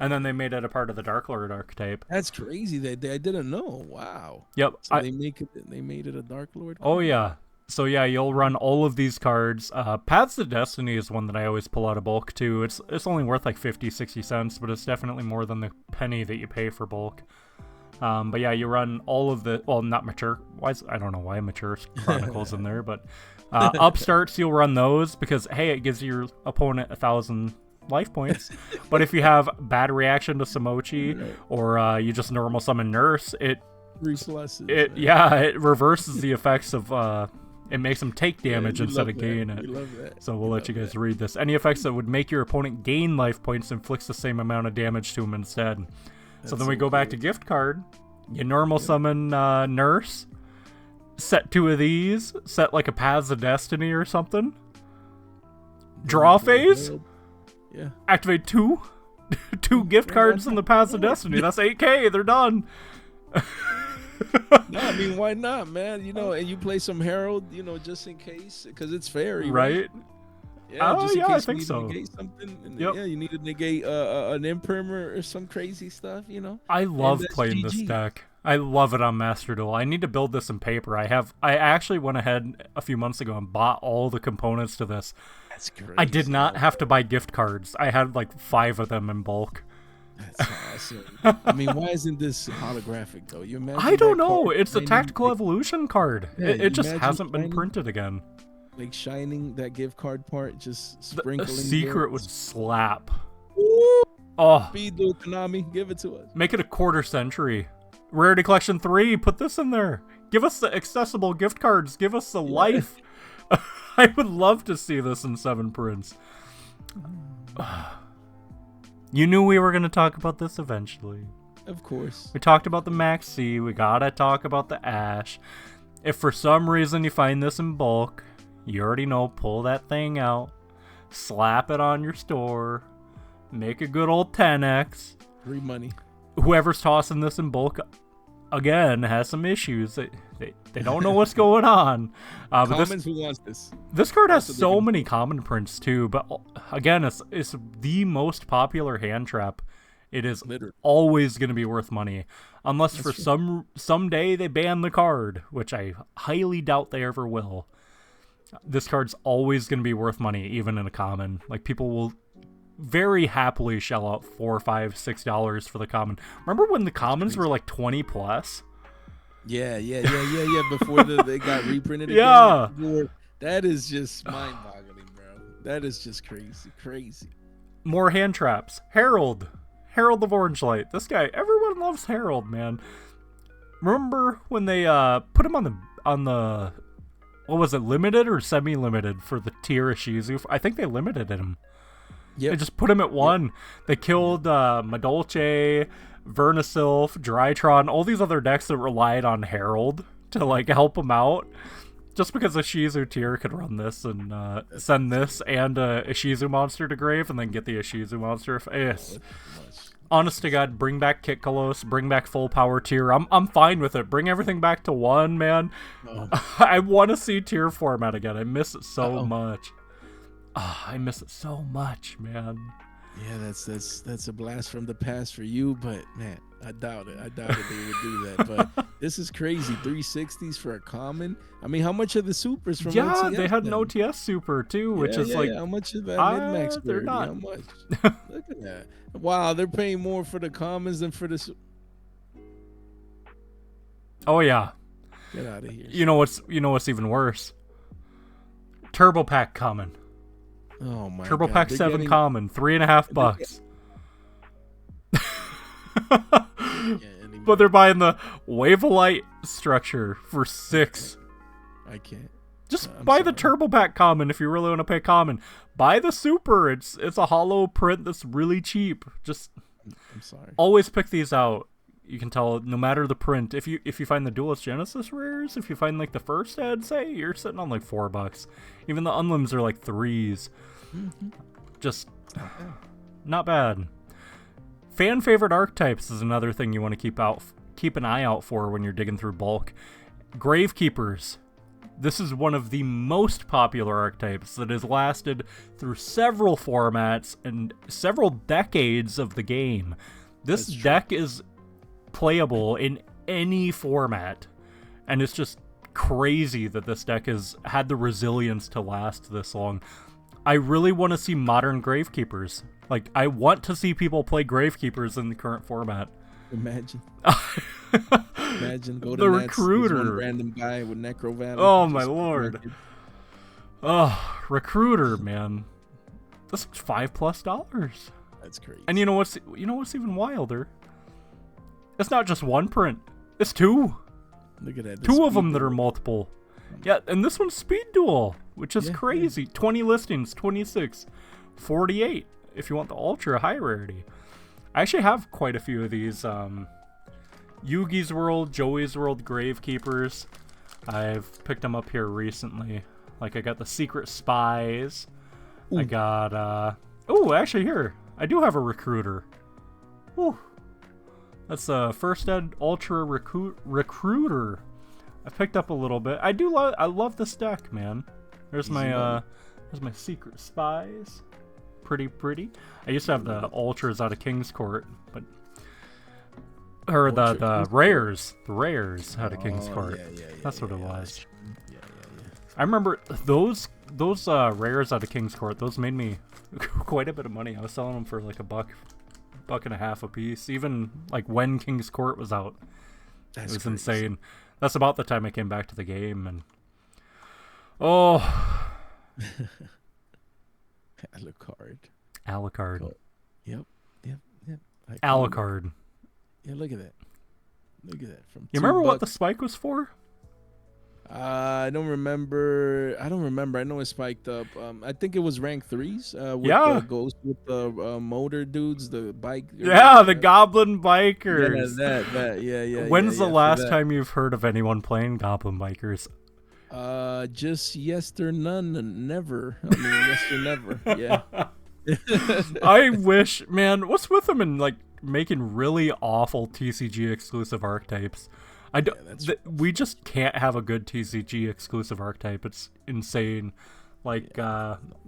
A: And then they made it a part of the Dark Lord archetype.
B: That's crazy. I didn't know. Wow.
A: Yep.
B: So they made it a Dark Lord card?
A: Oh yeah. So yeah, you'll run all of these cards. Paths to Destiny is one that I always pull out of bulk too. It's only worth like 50-60 cents, but it's definitely more than the penny that you pay for bulk. But yeah, you run all of the, well, not mature. I don't know why Mature Chronicles in there, but upstarts, you'll run those because, hey, it gives your opponent 1,000 life points. But if you have bad reaction to Samochi or you just normal summon Nurse, it reverses the effects of it makes them take damage instead of gain it. So we'll let you guys read this. Any effects that would make your opponent gain life points inflicts the same amount of damage to him instead. So then we go back to gift card. You normal summon Nurse. Set 2 of these. Set like a Paths of Destiny or something. Draw phase.
B: Yeah.
A: Activate 2 gift cards in the Paths of Destiny. That's 8k. They're done.
B: No, I mean, why not, man? You know, and you play some Herald, you know, just in case, because it's fairy,
A: right?
B: Yeah, just in case
A: I think
B: you
A: so.
B: negate something. And yeah, you need to negate an Imprimer or some crazy stuff, you know.
A: I love playing this deck. I love it on Master Duel. I need to build this in paper. I actually went ahead a few months ago and bought all the components to this.
B: That's crazy.
A: I did not have to buy gift cards. I had like 5 of them in bulk.
B: That's awesome. I mean, why isn't this holographic though? You imagine?
A: I don't know. It's a Tactical Evolution card. Yeah, it just hasn't been printed again.
B: Like shining that gift card part, just sprinkling.
A: The secret would slap.
B: Woo!
A: Oh,
B: Speed duel Konami, give it to us.
A: Make it a quarter century. Rarity Collection 3, put this in there. Give us the accessible gift cards. Give us the life. I would love to see this in 7 prints. You knew we were going to talk about this eventually.
B: Of course.
A: We talked about the Max C. We gotta talk about the Ash. If for some reason you find this in bulk, you already know, pull that thing out, slap it on your store, make a good old 10x.
B: Free money.
A: Whoever's tossing this in bulk, again, has some issues. They don't know what's going on.
B: Commons, who wants this?
A: This card has so many common prints too, but again, it's the most popular hand trap. It is always going to be worth money, unless for someday they ban the card, which I highly doubt they ever will. This card's always going to be worth money, even in a common. Like, people will very happily shell out $4, $5, $6 for the common. Remember when the commons were like 20 plus?
B: Yeah. Before they got reprinted again.
A: Yeah.
B: That is just mind-boggling, bro. That is just crazy.
A: More hand traps. Herald of Orange Light. This guy, everyone loves Herald, man. Remember when they put him on the what was it, limited or semi-limited for the tier Ishizu? I think they limited him. Yeah, they just put him at 1. Yep. They killed Madolche, Vernisylph, Drytron, all these other decks that relied on Herald to like help them out. Just because a Shizu tier could run this and send this and a Shizu monster to grave and then get the Shizu monster. Yes. Honest to God, bring back Kit Kalos, bring back full power tier. I'm fine with it. Bring everything back to 1, man. I want to see tier format again. I miss it so much. I miss it so much, man.
B: Yeah, that's a blast from the past for you, but man, I doubt it. I doubt it they would do that. But this is crazy. 360s for a common. I mean, how much are the supers from OTS?
A: They had
B: then?
A: an OTS super too, which is like
B: how much is that mid-max?
A: They're not.
B: How much? Look at that. Wow, they're paying more for the commons than for the.
A: Oh yeah.
B: Get out of here.
A: You know what's even worse? Turbo Pack common.
B: Oh my
A: Turbo
B: God.
A: Pack 7 common, $3.50. But they're buying the Wave of Light structure for $6.
B: I can't.
A: Just buy the Turbo Pack common if you really want to pay common. Buy the super. It's a hollow print that's really cheap. Just
B: I'm sorry.
A: Always pick these out. You can tell no matter the print. If you find the Duelist Genesis rares, if you find like the first ad, say you're sitting on like $4. Even the unlims are like 3s. Just not bad. Fan favorite archetypes is another thing you want to keep an eye out for when you're digging through bulk. Gravekeepers. This is one of the most popular archetypes that has lasted through several formats and several decades of the game. This deck is playable in any format, and it's just crazy that this deck has had the resilience to last this long. I really want to see modern Gravekeepers. Like, I want to see people play Gravekeepers in the current format.
B: Imagine go to
A: the
B: Nets,
A: Recruiter,
B: one random guy with Necro Valley.
A: Oh my lord. Oh, Recruiter, man. This is $5+.
B: That's crazy.
A: And you know what's even wilder? It's not just one print. It's 2.
B: Look at that.
A: Two of them that are multiple. Yeah, and this one's Speed Duel, which is crazy. 20 listings, 26, 48 if you want the ultra high rarity. I actually have quite a few of these Yugi's World, Joey's World Gravekeepers. I've picked them up here recently. Like, I got the Secret Spies. Ooh. I got, actually here, I do have a Recruiter. Ooh. That's a First Ed Ultra Recruiter. I picked up a little bit. I love this deck, man. There's my Secret Spies. Pretty. I used to have the Ultras out of King's Court, but the rares. The rares out of King's Court. That's what it was.
B: Yeah.
A: I remember those rares out of King's Court. Those made me quite a bit of money. I was selling them for like $1.50 a piece. Even like when King's Court was out. It was insane. That's about the time I came back to the game, and Alucard.
B: Oh. Yep.
A: Alucard.
B: Yeah, look at that. From
A: you remember what the spike was for?
B: I don't remember. I know it spiked up. I think it was rank 3s. The Ghost with the motor dudes, the bike.
A: The Goblin Bikers.
B: Yeah.
A: When's the last time you've heard of anyone playing Goblin Bikers?
B: Just yes or none, never. I mean, yes or never. Yeah.
A: I wish, man. What's with them in like making really awful TCG exclusive archetypes? We just can't have a good TCG exclusive archetype. It's insane. Like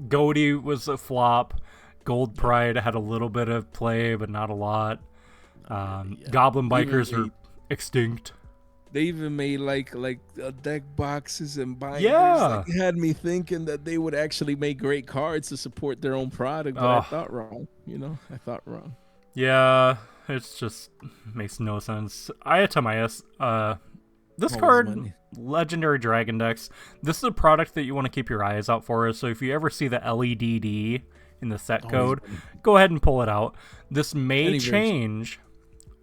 A: Goaty was a flop. Gold Pride had a little bit of play, but not a lot. Goblin Bikers are extinct.
B: They even made like deck boxes and binders.
A: Yeah.
B: Like, it had me thinking that they would actually make great cards to support their own product, but I thought wrong. I thought wrong.
A: Yeah, it's just makes no sense. Ayatamias, this card, Legendary Dragon Decks, this is a product that you want to keep your eyes out for. So if you ever see the LEDD in the set code, go ahead and pull it out. This may change.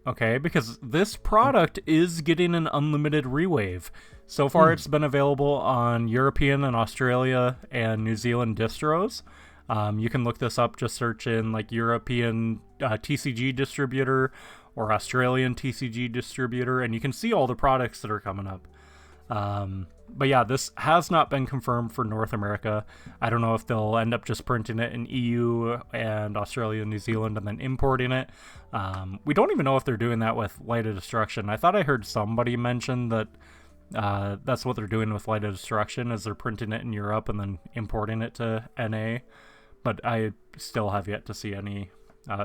A: Okay, because this product is getting an unlimited rewave. So far, it's been available on European and Australia and New Zealand distros. You can look this up, just search in like European TCG distributor or Australian TCG distributor, and you can see all the products that are coming up. But yeah, this has not been confirmed for North America. I don't know if they'll end up just printing it in EU and Australia and New Zealand and then importing it. We don't even know if they're doing that with Light of Destruction. I thought I heard somebody mention that that's what they're doing with Light of Destruction, is they're printing it in Europe and then importing it to NA. But I still have yet to see any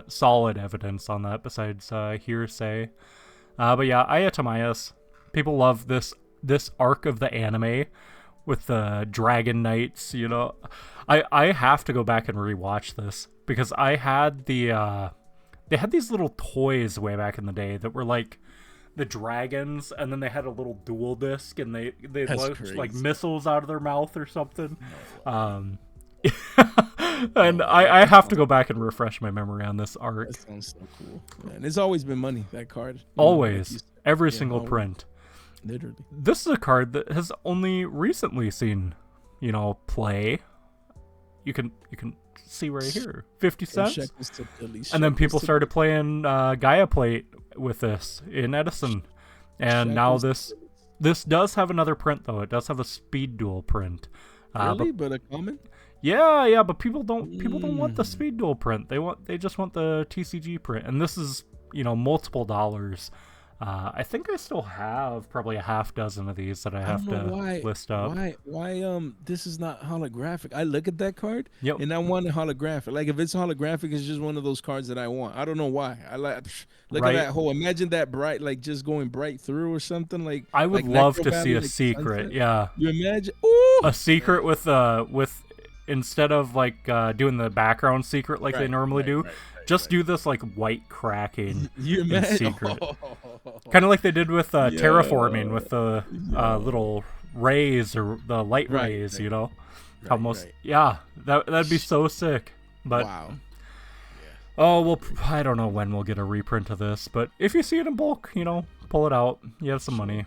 A: solid evidence on that besides hearsay. But yeah, Ayatamayas. People love this arc of the anime with the dragon knights, you know. I have to go back and rewatch this because I had they had these little toys way back in the day that were like the dragons, and then they had a little dual disc, and they looked like missiles out of their mouth or something. And I have to go back and refresh my memory on this arc.
B: That sounds so cool, man. It's always been money, that card.
A: Always, every single print.
B: Literally.
A: This is a card that has only recently seen, play. You can see right here, 50 cents. And then people started playing Gaia Plate with this in Edison. And now this does have another print, though. It does have a speed duel print.
B: Really? But a common?
A: Yeah, but people don't want the speed duel print. They just want the TCG print. And this is, multiple dollars. I think I still have probably a half dozen of these that I have to list up.
B: Why this is not holographic? I look at that card and I want it holographic. Like if it's holographic, it's just one of those cards that I want. I don't know why. I look at that whole. Imagine that bright, like just going bright through or something. Like
A: I would love to see a secret. Sunset. Yeah,
B: you imagine a
A: secret with instead of like doing the background secret like they normally do. Just do this like white cracking in secret. Kind of like they did with terraforming with the little rays or the light rays, Yeah, that'd be so sick. But
B: wow.
A: Oh, well, I don't know when we'll get a reprint of this, but if you see it in bulk, pull it out. You have some money.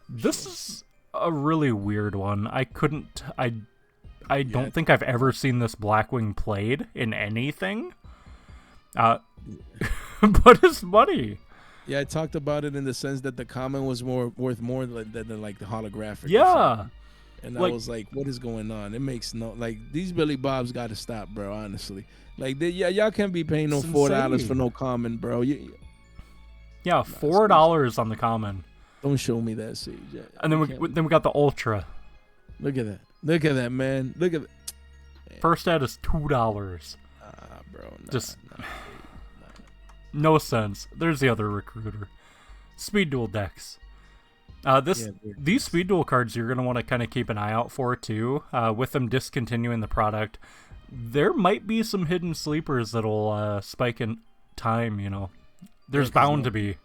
A: This is a really weird one. I don't think I've ever seen this Blackwing played in anything. But it's money.
B: Yeah, I talked about it in the sense that the common was worth more than like the holographic.
A: Yeah.
B: And I was like, what is going on? It makes these Billy Bobs got to stop, bro, honestly. Like, y'all can't be paying no $4 for no common, bro.
A: Yeah, $4 on the common.
B: Don't show me that, Sage.
A: And then we got the Ultra.
B: Look at that. Look at that, man. Look at that.
A: First ad is $2.
B: Bro.
A: No sense. There's the other recruiter. Speed duel decks. These speed duel cards you're gonna want to kind of keep an eye out for too. With them discontinuing the product, there might be some hidden sleepers that'll spike in time. There's bound to be.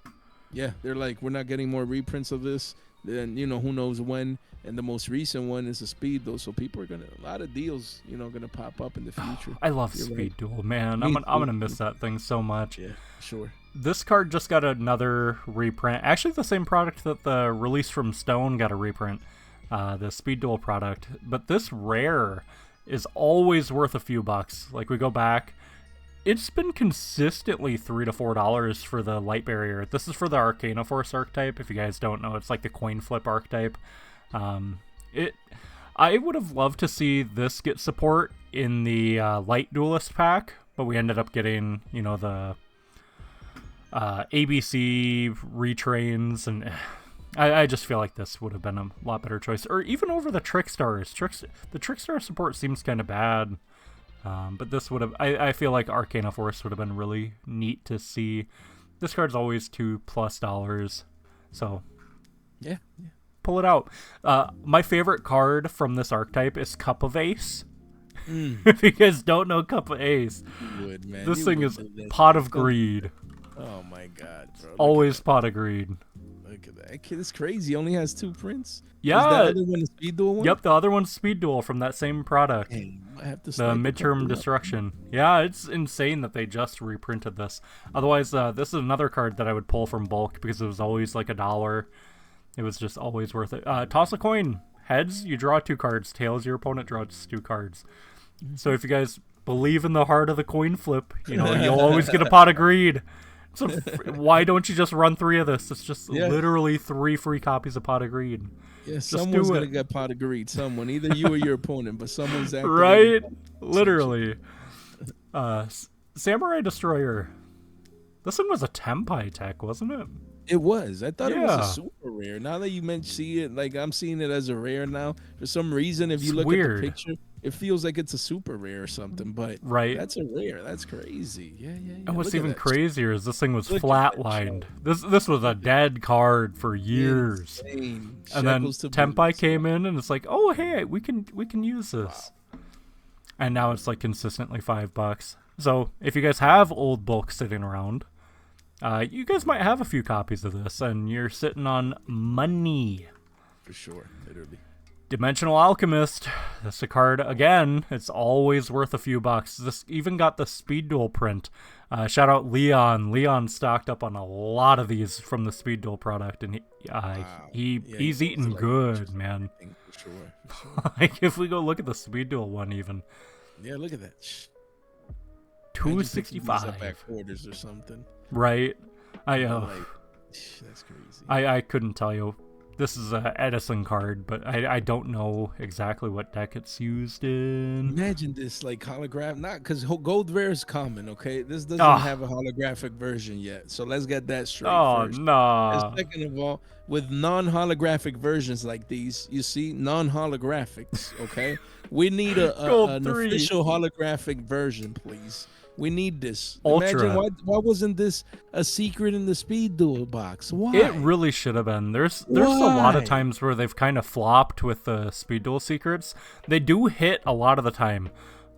B: Yeah, they're like, we're not getting more reprints of this. Then who knows when. And the most recent one is a speed duel, so people are a lot of deals, gonna pop up in the future.
A: I love speed duel, man. I'm gonna miss that thing so much.
B: Yeah, sure.
A: This card just got another reprint. Actually, the same product that the release from Stone got a reprint, the speed duel product. But this rare is always worth a few bucks. Like we go back, it's been consistently $3 to $4 for the light barrier. This is for the Arcana Force archetype. If you guys don't know, it's like the coin flip archetype. I would have loved to see this get support in the Light Duelist pack, but we ended up getting, the ABC retrains, and I just feel like this would have been a lot better choice. Or even over the Trickstars. The Trickstar support seems kind of bad, but this would have... I feel like Arcana Force would have been really neat to see. This card's always $2+, so...
B: Yeah.
A: Pull it out. My favorite card from this archetype is Cup of Ace. If you guys don't know Cup of Ace, this thing is Pot of Greed.
B: Oh my god, bro.
A: Always Pot of Greed.
B: Look at that. Kid is crazy. He only has 2 prints.
A: Yeah.
B: Is that other one a speed duel one?
A: Yep, the other one's Speed Duel from that same product.
B: Hey, I have to
A: the Midterm Destruction. Yeah, it's insane that they just reprinted this. Otherwise, this is another card that I would pull from bulk because it was always like $1. It was just always worth it. Toss a coin. Heads, you draw 2 cards. Tails, your opponent draws 2 cards. So if you guys believe in the heart of the coin flip, you'll always get a Pot of Greed. So why don't you just run 3 of this? It's just
B: Yeah.
A: literally 3 free copies of Pot of Greed.
B: Yeah,
A: Just
B: someone's
A: do
B: gonna
A: it.
B: get pot of greed. Someone, either you or your opponent, but someone's activating.
A: Right? Literally. Samurai Destroyer. This one was a Tenpai tech, wasn't it?
B: It was. I thought it was
A: Yeah.
B: a super rare. Now that you see it, like I'm seeing it as a rare now. For some reason, if you
A: It's
B: look
A: weird.
B: at the picture, it feels like it's a super rare or something. But
A: Right.
B: that's a rare. That's crazy. Yeah.
A: And what's
B: Look at
A: even
B: that.
A: crazier is this thing was
B: Look at that
A: flatlined. This was a dead card for years.
B: Insane.
A: And then
B: Shekels to
A: Tenpai
B: boots.
A: came in and it's like, oh hey, we can use this. And now it's like consistently $5. So if you guys have old bulk sitting around, you guys might have a few copies of this, and you're sitting on money.
B: For sure, literally.
A: Dimensional Alchemist. That's a card again. It's always worth a few bucks. This even got the Speed Duel print. Shout out Leon. Leon stocked up on a lot of these from the Speed Duel product, and he's eating
B: like
A: good, man.
B: For sure.
A: Like if we go look at the Speed Duel one, even
B: Yeah, look at that.
A: $265
B: at quarters or something.
A: Right?
B: That's crazy.
A: I couldn't tell you. This is a Edison card, but I don't know exactly what deck it's used in.
B: Imagine this, like holograph, not because gold rare is common, okay? This doesn't have a holographic version yet, so let's get that straight first.
A: No.
B: And second of all, with non-holographic versions like these, you see, non-holographics, okay? We need an official holographic version, please. We need this.
A: Ultra.
B: Imagine why wasn't this a secret in the Speed Duel box? Why?
A: It really should have been. There's a lot of times where they've kind of flopped with the Speed Duel secrets. They do hit a lot of the time,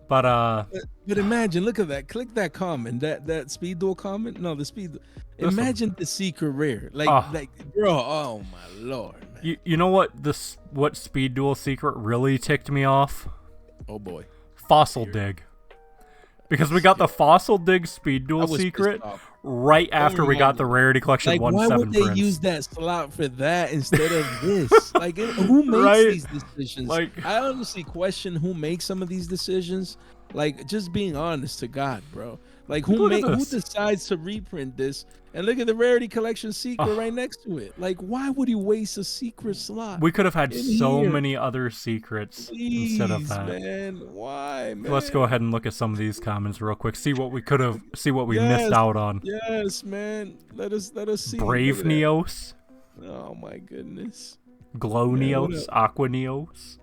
A: but
B: imagine, look at that. Click that comment. That Speed Duel comment. No, the Speed. Imagine the secret rare. Like bro. Oh my lord. Man.
A: You know what Speed Duel secret really ticked me off?
B: Oh boy.
A: Fossil Dig. Because we got the Fossil Dig Speed Duel secret right after we got the Rarity Collection 1/7
B: Why would they
A: prints.
B: use that slot for that instead of this? Like, who makes these decisions? I honestly question who makes some of these decisions. Like, just being honest to God, bro. Like, who decides to reprint this? And look at the Rarity Collection secret right next to it. Like, why would you waste a secret slot?
A: We could have had so many other secrets instead of that.
B: Man, why, man?
A: Let's go ahead and look at some of these comments real quick. See what we missed out on.
B: Yes, man. Let us see.
A: Brave Neos.
B: Oh my goodness.
A: Glow Neos, Aqua Neos.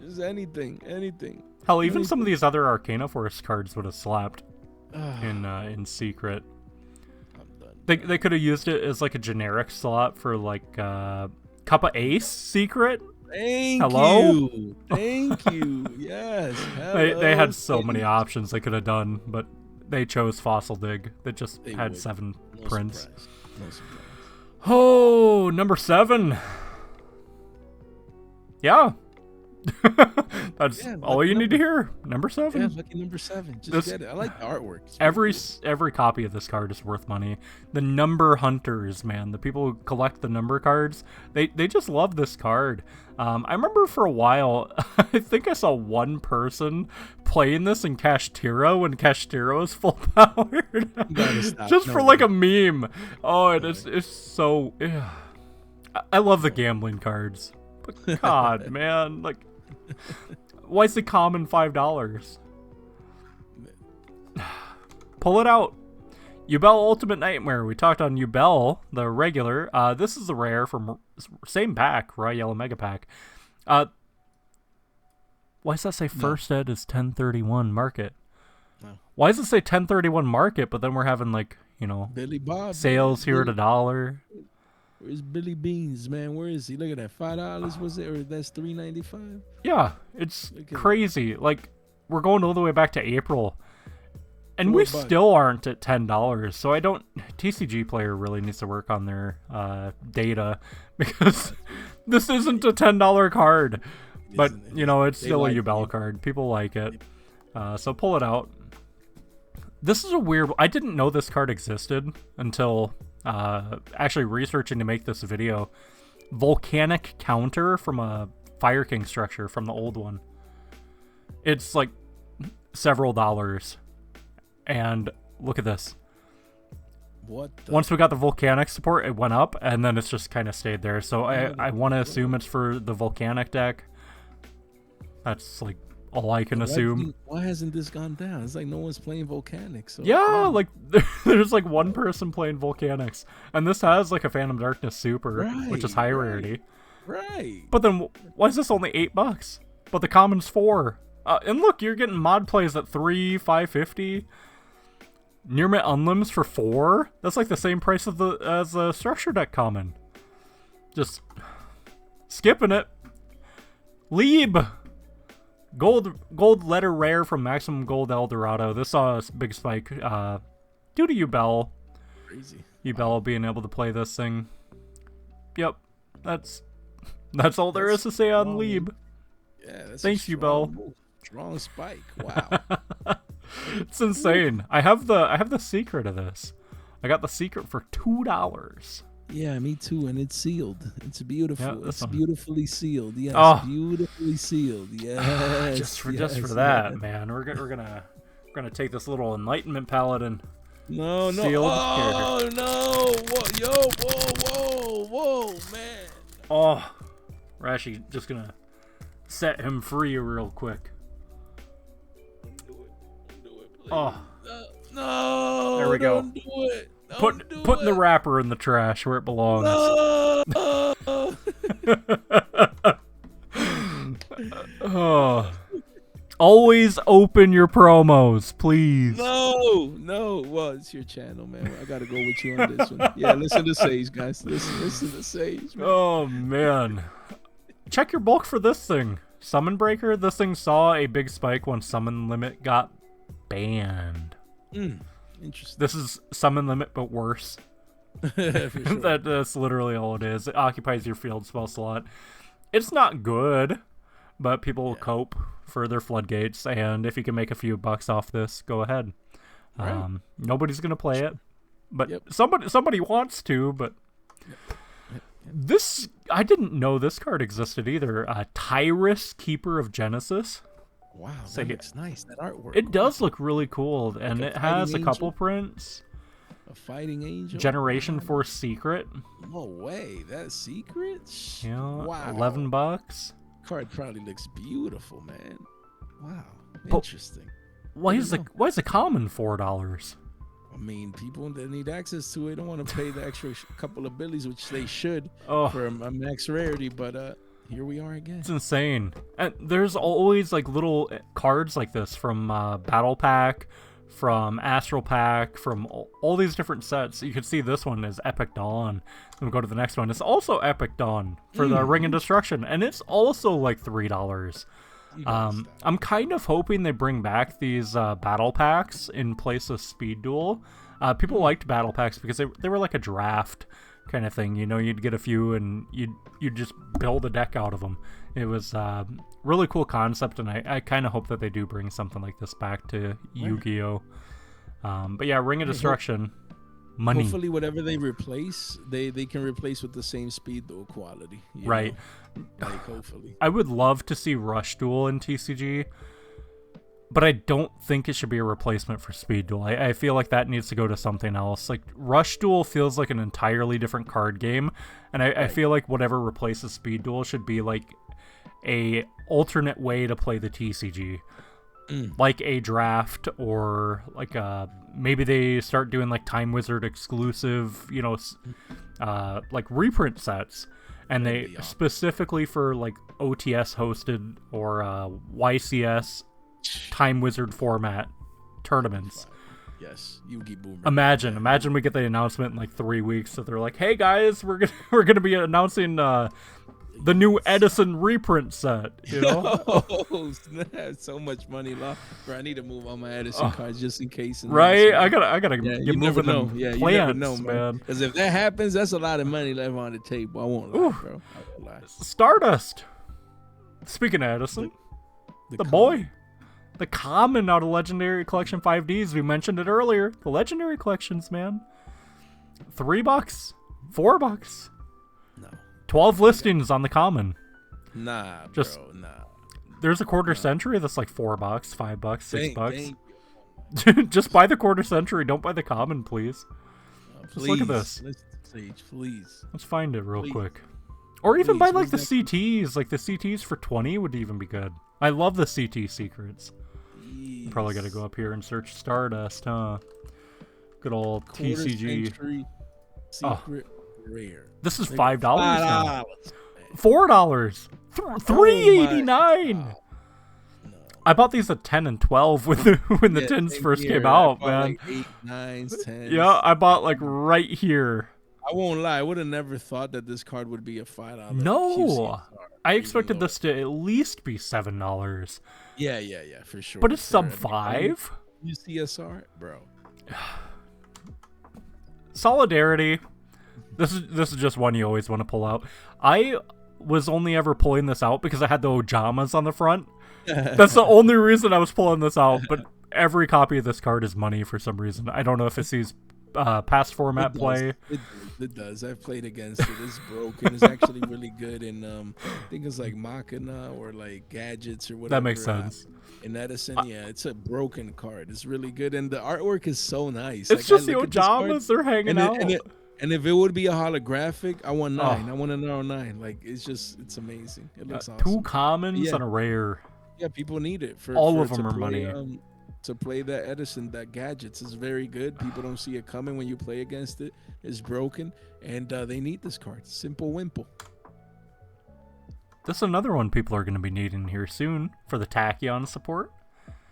B: Just anything.
A: Hell, even some of these other Arcana Force cards would have slapped in secret. They could have used it as like a generic slot for like Kappa Ace secret.
B: Thank you. Yes.
A: They had so many options they could have done, but they chose Fossil Dig. That just had 7 prints.
B: No surprise.
A: Oh, number 7. Yeah. That's all you need to hear. Number 7.
B: Yeah, lucky number 7. Just get it. I like the artwork.
A: Every copy of this card is worth money. The number hunters, man, the people who collect the number cards, they just love this card. I remember for a while, I think I saw one person playing this in Kashtira when Kashtira was full powered, just for like a meme. Oh, it's so. Yeah. I love the gambling cards, but God, man, like. Why is the common $5? Pull it out. Ubel Ultimate Nightmare. We talked on Ubel, the regular. This is the rare from same pack, Royal Yellow Mega Pack. Why does that say first ed is 1031 market? No. Why does it say 1031 market, but then we're having like,
B: Billy Bob,
A: sales here at $1?
B: Where's Billy Beans, man? Where is he? Look at that. $5 was it? Or that's $3.95?
A: Yeah, it's crazy. Like, we're going all the way back to April. And we still aren't at $10. So TCG Player really needs to work on their data. Because this isn't a $10 card. But, it's still a Ubel card. People like it. So pull it out. This is a weird... I didn't know this card existed until... actually researching to make this video. Volcanic Counter from a Fire King structure from the old one. It's like several dollars. And look at this.
B: What?
A: Once we got the volcanic support, it went up, and then it's just kind of stayed there. So I want to assume it's for the volcanic deck. That's like all I can assume.
B: Why hasn't this gone down? It's like no one's playing volcanic. So
A: yeah, like there's like one person playing volcanics, and this has like a Phantom Darkness Super, which is high rarity.
B: Right.
A: But then why is this only $8? But the common's $4. And look, you're getting mod plays at $3, $5.50. Near mint unlims for $4. That's like the same price as a structure deck common. Just skipping it. Lieb. Gold letter rare from Maximum Gold Eldorado. This saw a big spike due to Ubel.
B: Crazy.
A: Ubel being able to play this thing. Yep. That's all there is to say on Lieb.
B: Yeah, that's
A: thanks, Ubel.
B: Strong spike. Wow.
A: It's insane. I have the secret of this. I got the secret for $2.
B: Yeah, me too, and it's sealed. It's beautiful.
A: Yeah,
B: it's beautifully sealed. Yes, beautifully sealed. Yes.
A: just for that, man. We're gonna take this little enlightenment paladin.
B: No.
A: Sealed.
B: Oh no! Whoa, man.
A: Oh, we're actually just gonna set him free real quick.
B: Don't do it, please.
A: Oh,
B: no!
A: There we go.
B: Don't do it.
A: Putting the wrapper in the trash where it belongs.
B: No!
A: Oh. Always open your promos, please.
B: No. Well, it's your channel, man. I gotta go with you on this one. Yeah, listen to Sage, guys. Listen to Sage, man.
A: Oh man. Check your bulk for this thing. Summon Breaker. This thing saw a big spike when Summon Limit got banned.
B: Interesting.
A: This is Summon Limit, but worse.
B: For sure.
A: That's literally all it is. It occupies your field spell slot. It's not good, but people will cope for their floodgates, and if you can make a few bucks off this, go ahead.
B: Right.
A: Nobody's gonna play it, but somebody wants to. But this, I didn't know this card existed either. Tyrus, Keeper of Genesis.
B: Wow, that looks nice. That artwork.
A: It does look really cool, and it has a couple prints.
B: A fighting angel.
A: Generation Force Secret.
B: No way, that's secret.
A: Yeah,
B: Wow.
A: $11.
B: Card probably looks beautiful, man. Wow,
A: But
B: interesting.
A: Why is the common $4?
B: I mean, people that need access to it don't want to pay the extra couple of billies, which they should
A: Oh.
B: for a max rarity. But here we are again.
A: It's insane. And there's always like little cards like this from Battle Pack, from Astral Pack, from all these different sets. You can see this one is Epic Dawn. Then we go to the next one. It's also Epic Dawn for the Ring of Destruction, and it's also like $3. I'm kind of hoping they bring back these battle packs in place of Speed Duel. People liked battle packs because they were like a draft kind of thing. You know, you'd get a few and you'd just build a deck out of them. It was really cool concept, and I kind of hope that they do bring something like this back to Yu-Gi-Oh. But yeah, Ring of Destruction, money.
B: Hopefully, whatever they replace, they can replace with the same Speed Duel quality. You
A: Right.
B: know? Like, hopefully.
A: I would love to see Rush Duel in TCG, but I don't think it should be a replacement for Speed Duel. I feel like that needs to go to something else. Like, Rush Duel feels like an entirely different card game, and I feel like whatever replaces Speed Duel should be like a alternate way to play the TCG. Like a draft, or like maybe they start doing like Time Wizard exclusive, you know, like reprint sets, and they specifically for like OTS hosted or YCS Time Wizard format tournaments.
B: Yes, Yu-Gi Boomer.
A: Imagine we get the announcement in like 3 weeks that they're like, hey guys, we're gonna be announcing the new Edison reprint set, you know?
B: Oh, snap. So much money lost. Bro, I need to move all my Edison cards just in case.
A: Right? I gotta get moving them
B: you
A: plants,
B: never know,
A: man.
B: Because if that happens, that's a lot of money left on the table. I won't lie, bro. I won't lie.
A: Stardust. Speaking of Edison, the boy. The common out of Legendary Collection 5Ds. We mentioned it earlier. The Legendary Collections, man. $3, $4.
B: No.
A: 12 listings on the common.
B: Nah,
A: Just,
B: bro, nah.
A: There's a quarter century that's like $4, $5, $6.
B: Thank
A: Just buy the quarter century. Don't buy the common, please.
B: Oh,
A: Just look at this.
B: Please.
A: Let's find it real quick. Or even buy like the CTs. Like the CTs for 20 would even be good. I love the CT secrets. Probably got to go up here and search Stardust, huh? Good old TCG.
B: Secret rare.
A: This is $5 now. $4. $3.89.
B: No.
A: I bought these at 10 and 12 when the tins first came out, man.
B: Like 8, 9, 10.
A: Yeah, I bought like right here.
B: I won't lie. I would have never thought that this card would be a $5.
A: No, I expected this to at least be $7.
B: Yeah, for sure.
A: But it's sub 5.
B: UCSR, bro.
A: Solidarity. This is just one you always want to pull out. I was only ever pulling this out because I had the Ojamas on the front. That's the only reason I was pulling this out. But every copy of this card is money for some reason. I don't know if it sees past format play.
B: It does. I've played against it. It's broken. It's actually really good in I think it's like Machina or like Gadgets or whatever.
A: That makes sense.
B: In Edison, yeah, it's a broken card. It's really good, and the artwork is so nice.
A: It's just the Ojamas. They're hanging out.
B: And if it would be a holographic, I want 9. I want an R9. Like it's amazing. It looks awesome.
A: 2 commons and a rare.
B: Yeah, people need it for
A: all of them are money.
B: To play that Edison, that Gadgets is very good. People don't see it coming when you play against it. It's broken, and they need this card. Simple Wimple.
A: This is another one people are going to be needing here soon for the Tachyon support.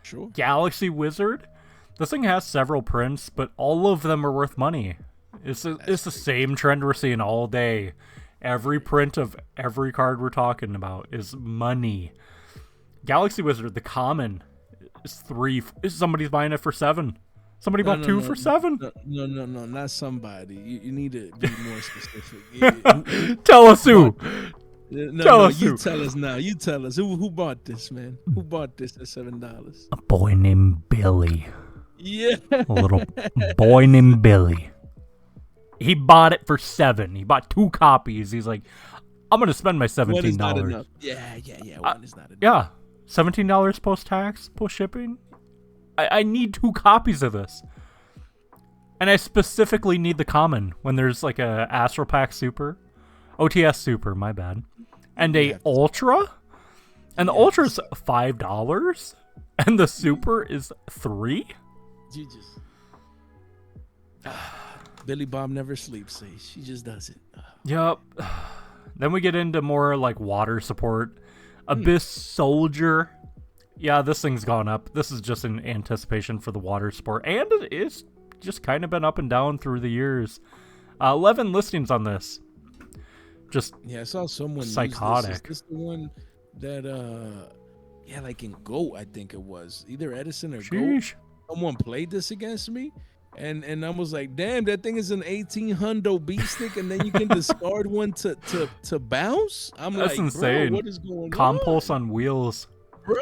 B: Sure.
A: Galaxy Wizard. This thing has several prints, but all of them are worth money. It's the same trend we're seeing all day. Every print of every card we're talking about is money. Galaxy Wizard, the common, is 3. Somebody's buying it for 7. Somebody bought 2 for 7.
B: No, not somebody. You need to be more specific.
A: Tell us who.
B: You tell us now. You tell us who bought this, man. Who bought this at $7?
A: A boy named Billy.
B: Yeah.
A: A little boy named Billy. He bought it for 7. He bought 2 copies. He's like, I'm gonna spend my $17.
B: One is not enough. Yeah. One is not enough.
A: Yeah. $17 post-tax, post-shipping. I need 2 copies of this. And I specifically need the common when there's like a Astral Pack Super. OTS Super, my bad. And a Ultra. And the Ultra is $5. And the Super is $3.
B: You just... Billy Bob never sleeps, she just does it.
A: Yep. Then we get into more like water support. Abyss Soldier. Yeah, this thing's gone up. This is just in anticipation for the water support. And it is just kind of been up and down through the years. 11 listings on this. Just
B: I saw someone
A: psychotic.
B: Use this. Is this the one that like in GOAT, I think it was. Either Edison or GOAT. Someone played this against me. And I was like, damn, that thing is an 1800 B stick, and then you can discard one to bounce.
A: That's insane.
B: Bro, what is going
A: Compulse on wheels,
B: bro?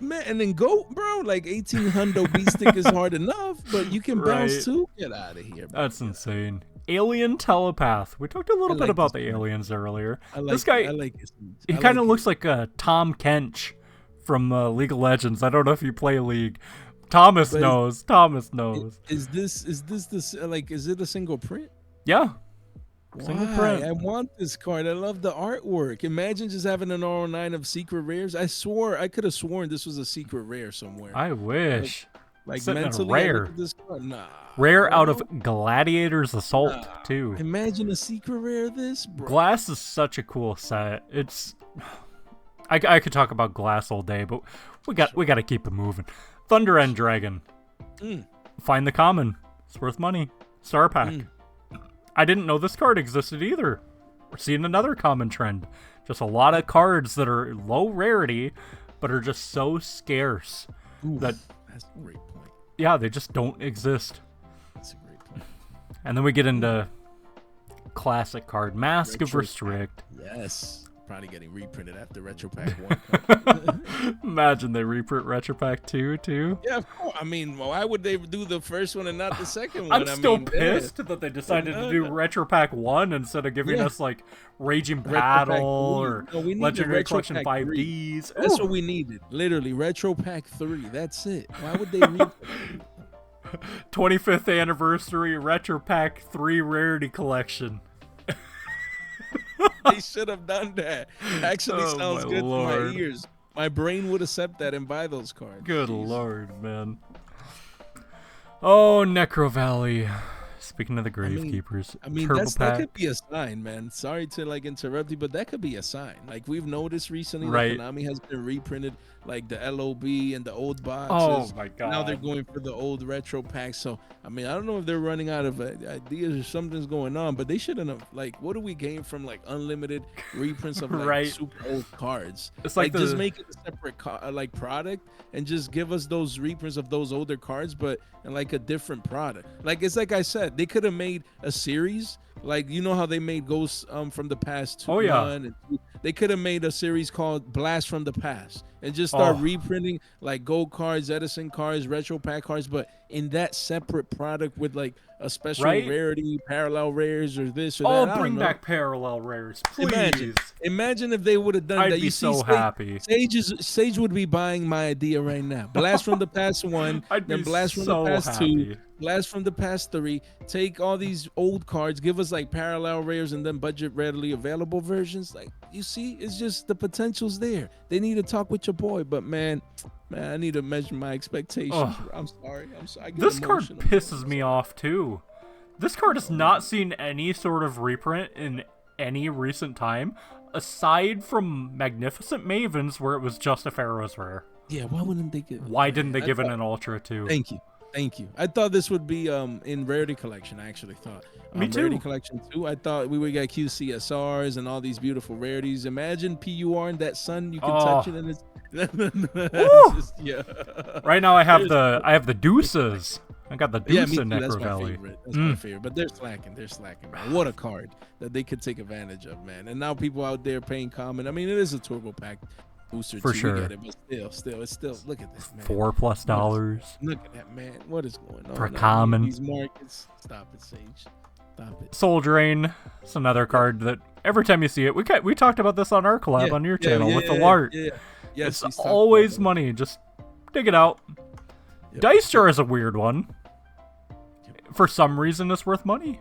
B: Man, and then GOAT, bro. Like 1800 B stick is hard enough, but you can bounce too. Get out of here, bro.
A: That's insane. Alien Telepath. We talked a little bit about the aliens earlier. This guy, he kind of looks like Tom Kench from League of Legends. I don't know if you play League. Thomas knows.
B: Is it a single print?
A: Yeah.
B: Single print. I want this card. I love the artwork. Imagine just having an R9 of secret rares. I could have sworn this was a secret rare somewhere.
A: I wish.
B: Like mentally, rare. This card. Nah.
A: Rare out of Gladiator's Assault too.
B: Imagine a secret rare of this, bro.
A: Glass is such a cool set. It's. I could talk about Glass all day, but we got to keep it moving. Thunder End Dragon. Find the common. It's worth money. Star Pack. I didn't know this card existed either. We're seeing another common trend. Just a lot of cards that are low rarity, but are just so scarce that
B: that's a great point.
A: Yeah, they just don't exist.
B: That's a great point.
A: And then we get into classic card, Mask of Restrict.
B: Yes. Probably getting reprinted after Retro Pack 1.
A: Imagine they reprint Retro Pack 2 too.
B: Yeah, of course. I mean, why would they do the first one and not the second one?
A: I'm still pissed that they decided to do Retro Pack 1 instead of giving us like Raging Battle or Legendary Collection 5Ds.
B: That's what we needed. Literally, Retro Pack 3. That's it. Why would they reprint
A: 25th anniversary retro pack 3 rarity collection.
B: They should have done that. Actually
A: Oh,
B: sounds
A: my
B: good to my
A: Lord.
B: ears. My brain would accept that and buy those cards.
A: Good
B: Jeez.
A: Lord, man. Oh, Necro Valley. Speaking of the Gravekeepers,
B: I mean,
A: Turbo
B: that
A: Pack.
B: could be a sign, man. Sorry to like interrupt you, but that could be a sign. Like we've noticed recently
A: Right.
B: that Konami has been reprinted, like the LOB and the old boxes.
A: Oh my God.
B: Now they're going for the old retro packs. So I mean, I don't know if they're running out of ideas or something's going on, but they shouldn't have. Like, what do we gain from like unlimited reprints of like
A: Right.
B: super old cards?
A: It's like
B: just
A: the-
B: make it a separate like product and just give us those reprints of those older cards, but in like a different product. Like it's like I said, they could have made a series. Like, you know how they made Ghosts from the Past 2,
A: Oh, yeah.
B: 1 and 2? They could have made a series called Blast from the Past and just start reprinting like gold cards, Edison cards, retro pack cards, but in that separate product with like a special
A: Right?
B: rarity, parallel rares, or this or
A: Oh,
B: that. I
A: bring
B: don't know.
A: back parallel rares, please.
B: Imagine if they would have done
A: I'd
B: that.
A: be
B: You
A: so
B: see,
A: happy.
B: Sage would be buying my idea right now. Blast from the Past 1,
A: I'd
B: then
A: be
B: Blast from
A: so
B: the Past
A: happy.
B: 2, Blast from the Past 3. Take all these old cards, give us like parallel rares, and then budget readily available versions. Like, you see, it's just the potential's there. They need to talk with your boy, but man, I need to measure my expectations.
A: Ugh.
B: I'm sorry. I get
A: This card
B: emotional.
A: pisses me off too. This card has not seen any sort of reprint in any recent time, aside from Magnificent Mavens, where it was just a Pharaoh's rare.
B: Yeah, why wouldn't they give?
A: Why didn't they give it an Ultra too?
B: Thank you. I thought this would be in Rarity Collection. I actually thought.
A: Me too.
B: Rarity Collection too. I thought we would get QCSRs and all these beautiful rarities. Imagine PUR in that sun. You can touch it and it's. It's just, yeah.
A: Right now I have the Deuces. I got the
B: Yeah,
A: Deuce
B: me too.
A: in
B: That's
A: Necro
B: my
A: Valley.
B: favorite. That's my favorite. But they're slacking. They're slacking, man. What a card that they could take advantage of, man. And now people out there paying common. I mean, it is a turbo pack booster
A: For
B: too.
A: sure.
B: We get it, but still, it's still. Look at this, man.
A: $4+.
B: Look at that, man. What is going on?
A: For
B: I mean,
A: common.
B: These markets. Stop it, Sage. Stop it.
A: Soul Drain. It's another card that every time you see it, we talked about this on our collab on your channel with the Lart.
B: Yeah. Yes,
A: It's always money. Just dig it out.
B: Yep.
A: Dice Jar is a weird one. For some reason, it's worth money.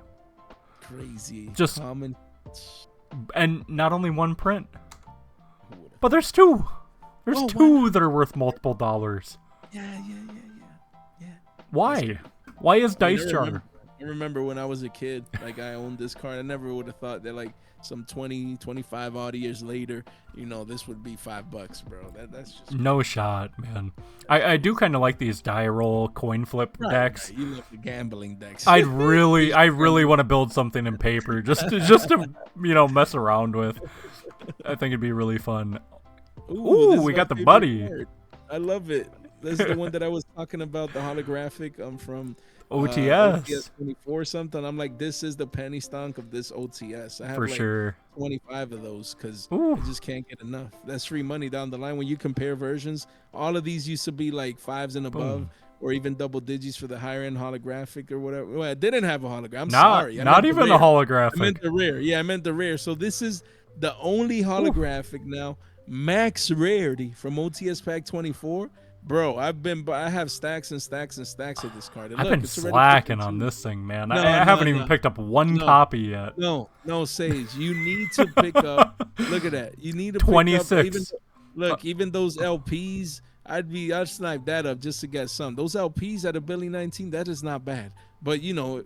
B: Crazy.
A: Just-
B: common.
A: And not only one print, but there's two. There's
B: Oh,
A: two that are worth multiple dollars.
B: Yeah.
A: Why? Why is Dice Jar?
B: I remember when I was a kid, like I owned this card. I never would have thought that like some 20, 25 odd years later, this would be $5, bro. That's just
A: No shot, man. I do kind of like these die roll coin flip decks.
B: Right. You love the gambling decks.
A: I really want to build something in paper just to mess around with. I think it'd be really fun. Ooh,
B: this is
A: we
B: my
A: got the
B: favorite
A: buddy.
B: card. I love it. This is the one that I was talking about, the holographic from
A: OTS.
B: 24 or something. I'm like, this is the penny stonk of this OTS. I have
A: For
B: like
A: sure.
B: 25 of those because
A: Ooh.
B: I just can't get enough. That's free money down the line. When you compare versions, all of these used to be like 5s and above.
A: Boom.
B: Or even double digits for the higher end holographic or whatever. Well, I didn't have a hologram. I'm sorry. I
A: Not
B: meant the
A: even a
B: rare. I
A: holographic.
B: meant the rare. Yeah, I meant the rare. So this is the only holographic now. Max rarity from OTS Pack 24. Bro, I have stacks and stacks and stacks of this card. And
A: I've
B: look,
A: been
B: it's already
A: slacking
B: 52.
A: on this thing, man.
B: No,
A: I haven't
B: no,
A: even
B: no.
A: picked up one
B: No.
A: copy yet.
B: No, Sage. You need to pick up. Look at that. You need to pick
A: 26.
B: up even those LPs. I'd snipe that up just to get some. Those LPs at a Billy 19, that is not bad. But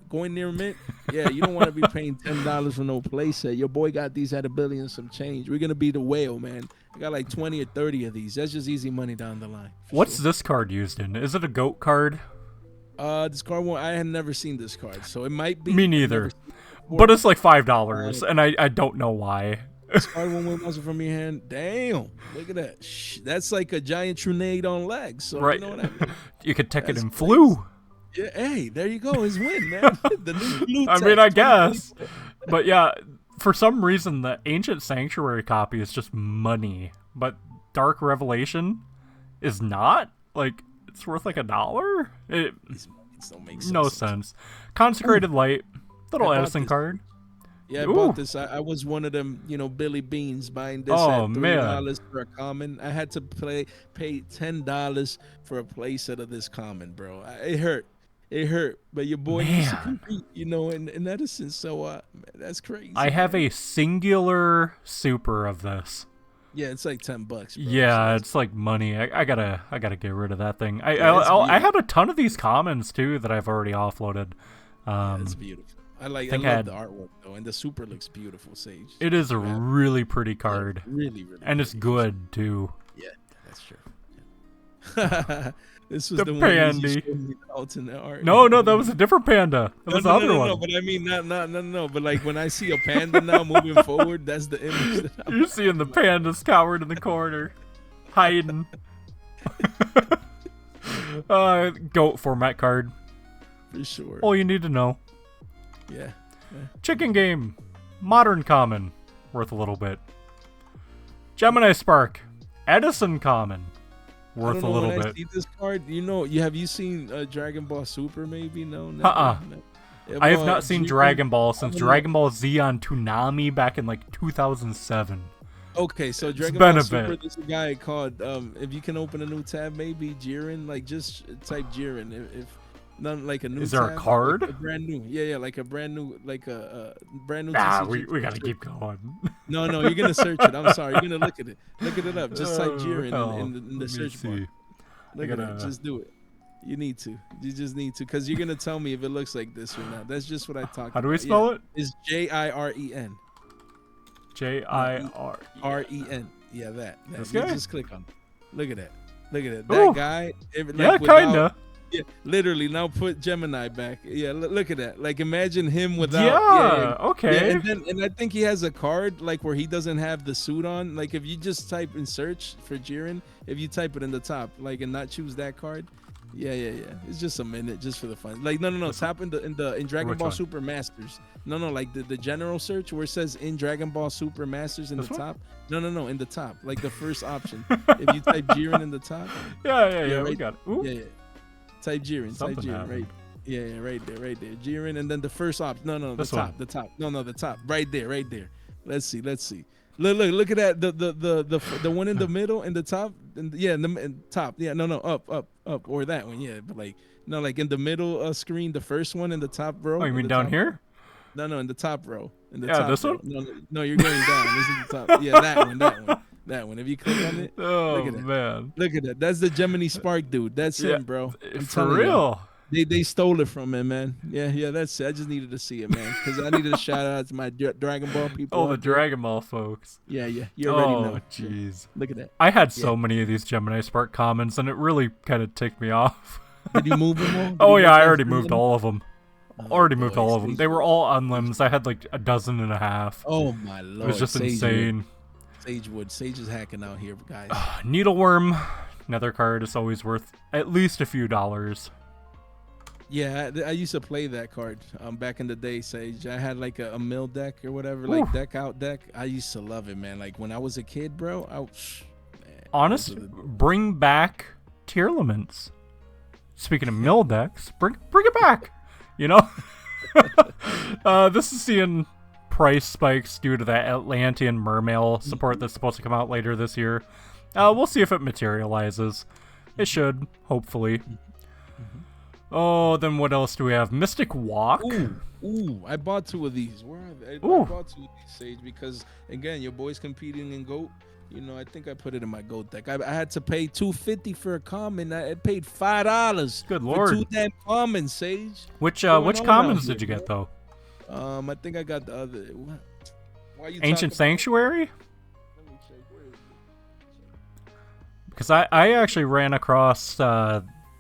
B: going near mint, yeah, you don't want to be paying $10 for no playset. Your boy got these at a billion and some change. We're gonna be the whale, man. I got like 20 or 30 of these. That's just easy money down the line.
A: What's this card used in? Is it a goat card?
B: This card one, I had never seen this card, so it might be.
A: Me
B: I've
A: neither.
B: never seen it before.
A: But it's like $5, and I don't know why.
B: This card one went muscle from your hand. Damn, look at that. That's like a giant Trunade on legs. So
A: Right.
B: you know what I mean?
A: You could take it
B: That's
A: in
B: crazy.
A: flu.
B: Yeah, hey, there you go. His win, man. The new blue
A: I
B: tech,
A: mean, I
B: 2024.
A: guess. But yeah, for some reason, the Ancient Sanctuary copy is just money. But Dark Revelation is not? Like, it's worth like $1?
B: These markets don't make sense.
A: No sense. Consecrated Light. Little
B: I bought
A: Edison
B: this.
A: card.
B: Yeah, I
A: Ooh.
B: bought this. I was one of them, Billy Beans buying this
A: Oh,
B: at $3
A: man.
B: for a common. I had to pay $10 for a playset of this common, bro. It hurt. it hurt, but your boy needs to
A: Man.
B: compete, in Edison. So man, that's crazy.
A: I have a singular super of this.
B: Yeah, it's like $10, bro.
A: Yeah,
B: So
A: it's like money. I gotta get rid of that thing. I
B: it's
A: had a ton of these commons too that I've already offloaded.
B: it's beautiful. I love the artwork though, and the super looks beautiful, Sage.
A: It is a really pretty card.
B: Yeah, really, really.
A: And it's good too.
B: Yeah, that's true. Yeah. This was the
A: pandy.
B: one you showed me the alternate art.
A: No, that was a different panda. That was the other one.
B: No, but I mean, no. But like when I see a panda now moving forward, that's the image. That
A: You're seeing the pandas cowered in the corner, hiding. Goat format card.
B: For sure.
A: All you need to know.
B: Yeah.
A: Chicken game, modern common, worth a little bit. Gemini Spark, Edison common, worth a little bit.
B: I see this card, have you seen Dragon Ball Super? Maybe no.
A: I have not seen Dragon Ball since Dragon Ball Z on Toonami back in like 2007.
B: Okay, so Dragon Ball Super, there's a guy called if you can open a new tab, maybe Jiren, like just type Jiren if not like a new.
A: Is there
B: tab,
A: a card?
B: like a brand new, yeah, like a brand new, like a brand new.
A: Nah,
B: TCG
A: we gotta keep going.
B: No, you're gonna search it. I'm sorry, you're gonna look at it. Look it up. Just type Jiren in the search bar. Look at it. Just do it. You need to. You just need to, because you're gonna tell me if it looks like this or not. That's just what I talked about.
A: How do we spell it?
B: It's Jiren.
A: Jiren.
B: Yeah, that.
A: This
B: You
A: guy?
B: just click on it. Look at that. That
A: Ooh.
B: guy.
A: Yeah, kinda.
B: Yeah, literally. Now put Gemini back. Yeah, look at that. Like imagine him without.
A: Yeah, okay.
B: Yeah, and I think he has a card like where he doesn't have the suit on. Like if you just type in search for Jiren, if you type it in the top, like and not choose that card. Yeah. It's just a minute, just for the fun. Like no. Tap in Dragon
A: Which
B: Ball
A: one?
B: Super Masters. No, like the general search where it says in Dragon Ball Super Masters in
A: This
B: the
A: one?
B: top. No, in the top, like the first option. If you type Jiren in the top.
A: Yeah, we
B: right,
A: got it. Ooh.
B: Yeah. Type Jiren.
A: Something
B: Type Jiren.
A: happened.
B: Right. Yeah, right there. Jiren, and then the first option. No,
A: This
B: the top.
A: one.
B: The top. No, the top. Right there. Let's see. Look at that. The one in the middle and the top. And top. Yeah, no, up, or that one. Yeah, but like no, like in the middle screen, the first one in the top row.
A: Oh, you mean down here?
B: No, in the top row. In the
A: Yeah,
B: top
A: this
B: row.
A: one?
B: No, you're going down. This is the top. Yeah, that one. If you click on it,
A: Oh,
B: look at that.
A: man.
B: Look at that. That's the Gemini Spark dude. That's him, bro. I'm
A: For
B: telling you.
A: real?
B: They stole it from him, man. Yeah, that's it. I just needed to see it, man, because I needed a shout out to my Dragon Ball people.
A: Oh, the Dragon Ball folks.
B: Yeah. You already know.
A: Oh, jeez.
B: Look at that.
A: I had so many of these Gemini Spark commons, and it really kind of ticked me off.
B: Did you move them
A: Oh,
B: all?
A: yeah, I already moved all of them. Moved
B: boy,
A: all of them. They were all unlimbs. I had like 12.5.
B: Oh my lord!
A: It was just insane.
B: Sage is hacking out here, guys.
A: Needleworm, another card is always worth at least a few dollars.
B: Yeah, I used to play that card back in the day, Sage. I had like a mill deck or whatever, like deck out deck. I used to love it, man. Like when I was a kid, bro.
A: Honest, bring back tier limits. Speaking of mill decks, bring it back. You know, this is seeing price spikes due to that Atlantean Mermail support that's supposed to come out later this year. We'll see if it materializes. It should, hopefully. Oh, then what else do we have? Mystic Walk.
B: Ooh, I bought 2 of these. Where are they? I bought 2 of these, Sage, because again, your boy's competing in GOAT. You know, I think I put it in my GOAT deck. I had to pay $250 for a common. I paid $5.
A: Good lord.
B: For 2 damn commons, Sage.
A: Which commons did you get though?
B: I think I got the other. What? Why are you
A: Ancient
B: talking
A: Sanctuary?
B: Let me check. Where is it?
A: Because I actually ran across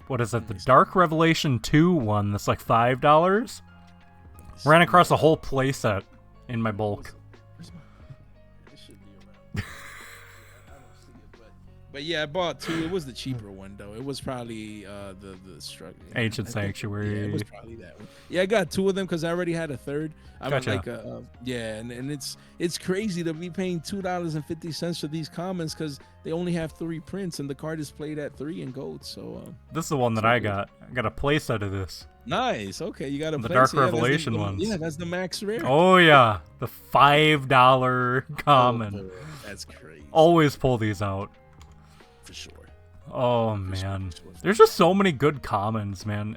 A: what is it? The Dark Revelation 2 one that's like $5. Ran across a whole playset in my bulk.
B: It should be around. I don't see it, but yeah, I bought 2. It was the cheaper one though. It was probably the struggle.
A: Ancient Sanctuary.
B: Yeah, it was probably that one. Yeah, I got 2 of them because I already had a third. I'm
A: Gotcha.
B: like and it's crazy to be paying $2.50 for these commons because they only have 3 prints and the card is played at 3 in gold. So
A: this is the one that I got. I got a playset of this.
B: nice. Okay, you got a
A: The Dark Revelation ones.
B: Yeah, that's the max rare.
A: Oh yeah, the $5 common.
B: Oh, that's crazy.
A: Always pull these out.
B: For sure.
A: Oh man, there's just so many good commons, man.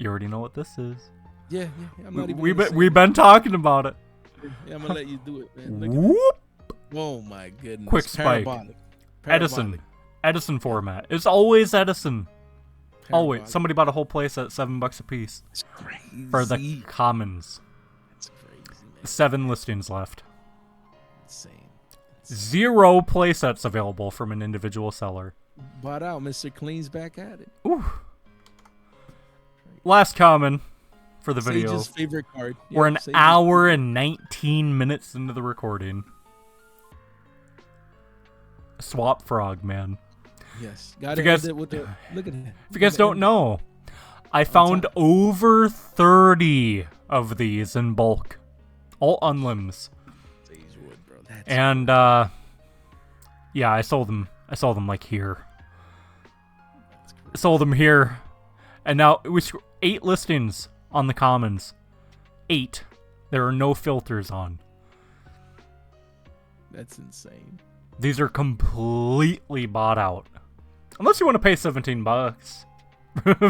A: You already know what this is.
B: Yeah. I'm not even.
A: We've been talking about it.
B: Yeah, I'm gonna let you do it, man.
A: Whoop.
B: Oh my goodness.
A: Quick spike.
B: Parabolic.
A: Edison format. It's always Edison.
B: Parabolic.
A: Always. Somebody bought a whole place at $7 a piece.
B: It's crazy.
A: For the commons.
B: That's crazy, man.
A: 7 listings left.
B: Insane.
A: 0 playsets available from an individual seller.
B: Bought out. Mr. Clean's back at it.
A: Ooh. Last common for the video.
B: Sage's favorite card.
A: We're an hour and 19 minutes into the recording. Swap Frog, man.
B: Yes. Got
A: it.
B: Look at that.
A: If you guys don't know, I found over 30 of these in bulk. All unlims. And yeah, I sold them like here. Sold them here. And now we 8 listings on the commons. 8. There are no filters on.
B: That's insane.
A: These are completely bought out. Unless you want to pay $17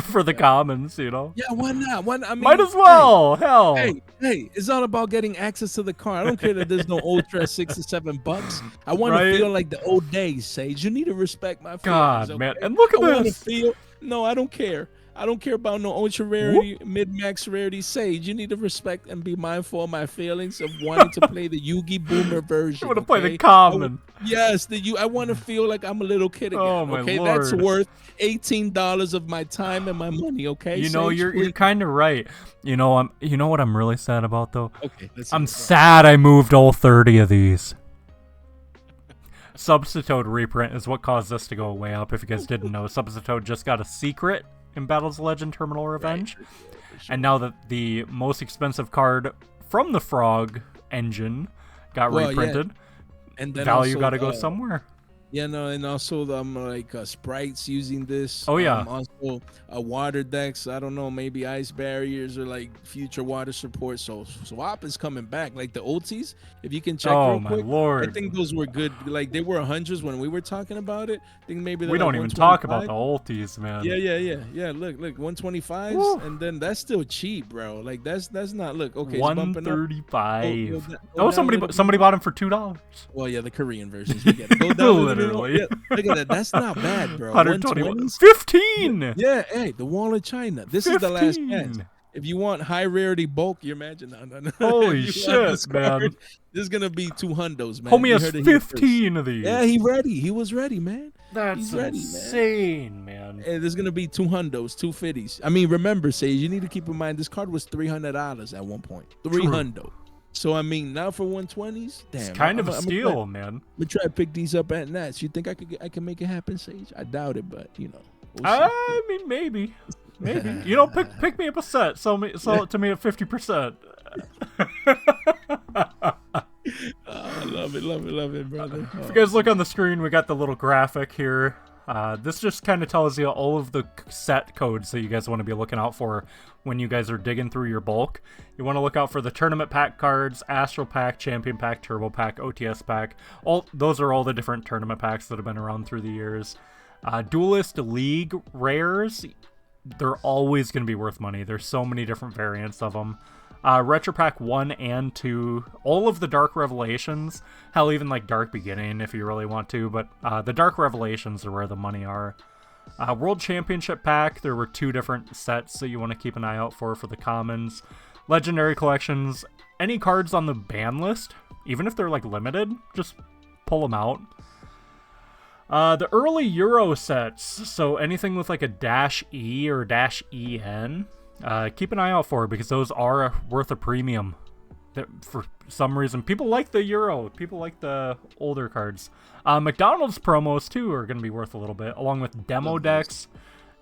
A: for the commons, you know?
B: Yeah, why not? I mean,
A: might as well. Hell.
B: Hey, it's all about getting access to the car. I don't care that there's no ultra at $6 or $7. I want to feel like the old days, Sage. You need to respect my feelings.
A: God,
B: okay?
A: man. And look at this.
B: No, I don't care. I don't care about no ultra rarity, mid-max rarity, Sage. You need to respect and be mindful of my feelings of wanting to play the Yugi Boomer version.
A: You want to play the common.
B: Yes, I want to feel like I'm a little kid again.
A: Oh, my
B: okay,
A: Lord.
B: That's worth $18 of my time and my money. Okay,
A: you know,
B: Sage,
A: you're kind of right. You know what I'm really sad about though.
B: Okay,
A: I'm sad I moved all 30 of these. Substitute reprint is what caused this to go way up. If you guys didn't know, Substitute just got a secret in Battles of Legend Terminal Revenge. Right, for sure. And now that the most expensive card from the Frog engine got reprinted, and then value got to go somewhere.
B: Yeah, no, and also like sprites using this.
A: Oh yeah.
B: Also water decks. I don't know, maybe ice barriers or like future water support. So swap is coming back. Like the ultis, if you can check real quick.
A: Lord.
B: I think those were good. Like they were hundreds when we were talking about it. I think maybe
A: we don't even talk about the ultis, man.
B: Yeah. Look, 125s, and then that's still cheap, bro. Like that's not. Look, okay,
A: 135. Somebody bought them for $2.
B: Well, yeah, the Korean versions. We get it. Go down. Yeah, look at that. That's not bad, bro.
A: 120. 15.
B: Yeah, hey, the Wall of China. This 15. Is the last chance. If you want high rarity bulk, you imagine. No.
A: Holy shit, man.
B: This is gonna be 2 hundos, man.
A: Homie has 15 of these.
B: Yeah, he ready. He was ready, man.
A: That's insane, man.
B: Hey, there's gonna be 2 hundos, 2 50s. I mean, remember, Sage, you need to keep in mind this card was $300 at one point. 3 hundo. So, I mean, now for 120s, damn.
A: It's kind of a steal, man.
B: I'm going to try to pick these up at Nats. You think I can make it happen, Sage? I doubt it, but, you know.
A: We'll I mean, maybe. You know, pick me up a set. Sell it to me at 50%.
B: I love it, brother.
A: If you guys look on the screen, we got the little graphic here. This just kind of tells you all of the set codes that you guys want to be looking out for when you guys are digging through your bulk. You want to look out for the tournament pack cards, Astral Pack, Champion Pack, Turbo Pack, OTS Pack. Those are all the different tournament packs that have been around through the years. Duelist League rares, they're always going to be worth money. There's so many different variants of them. Retro Pack 1 and 2, all of the Dark Revelations, hell, even like Dark Beginning if you really want to, but the Dark Revelations are where the money are. World Championship Pack, there were 2 different sets that you want to keep an eye out for the commons. Legendary Collections, any cards on the ban list, even if they're like limited, just pull them out. The early Euro sets, so anything with like a -E or -EN, keep an eye out for, because those are worth a premium. For some reason, people like the Euro, people like the older cards. McDonald's promos too are going to be worth a little bit, along with demo decks,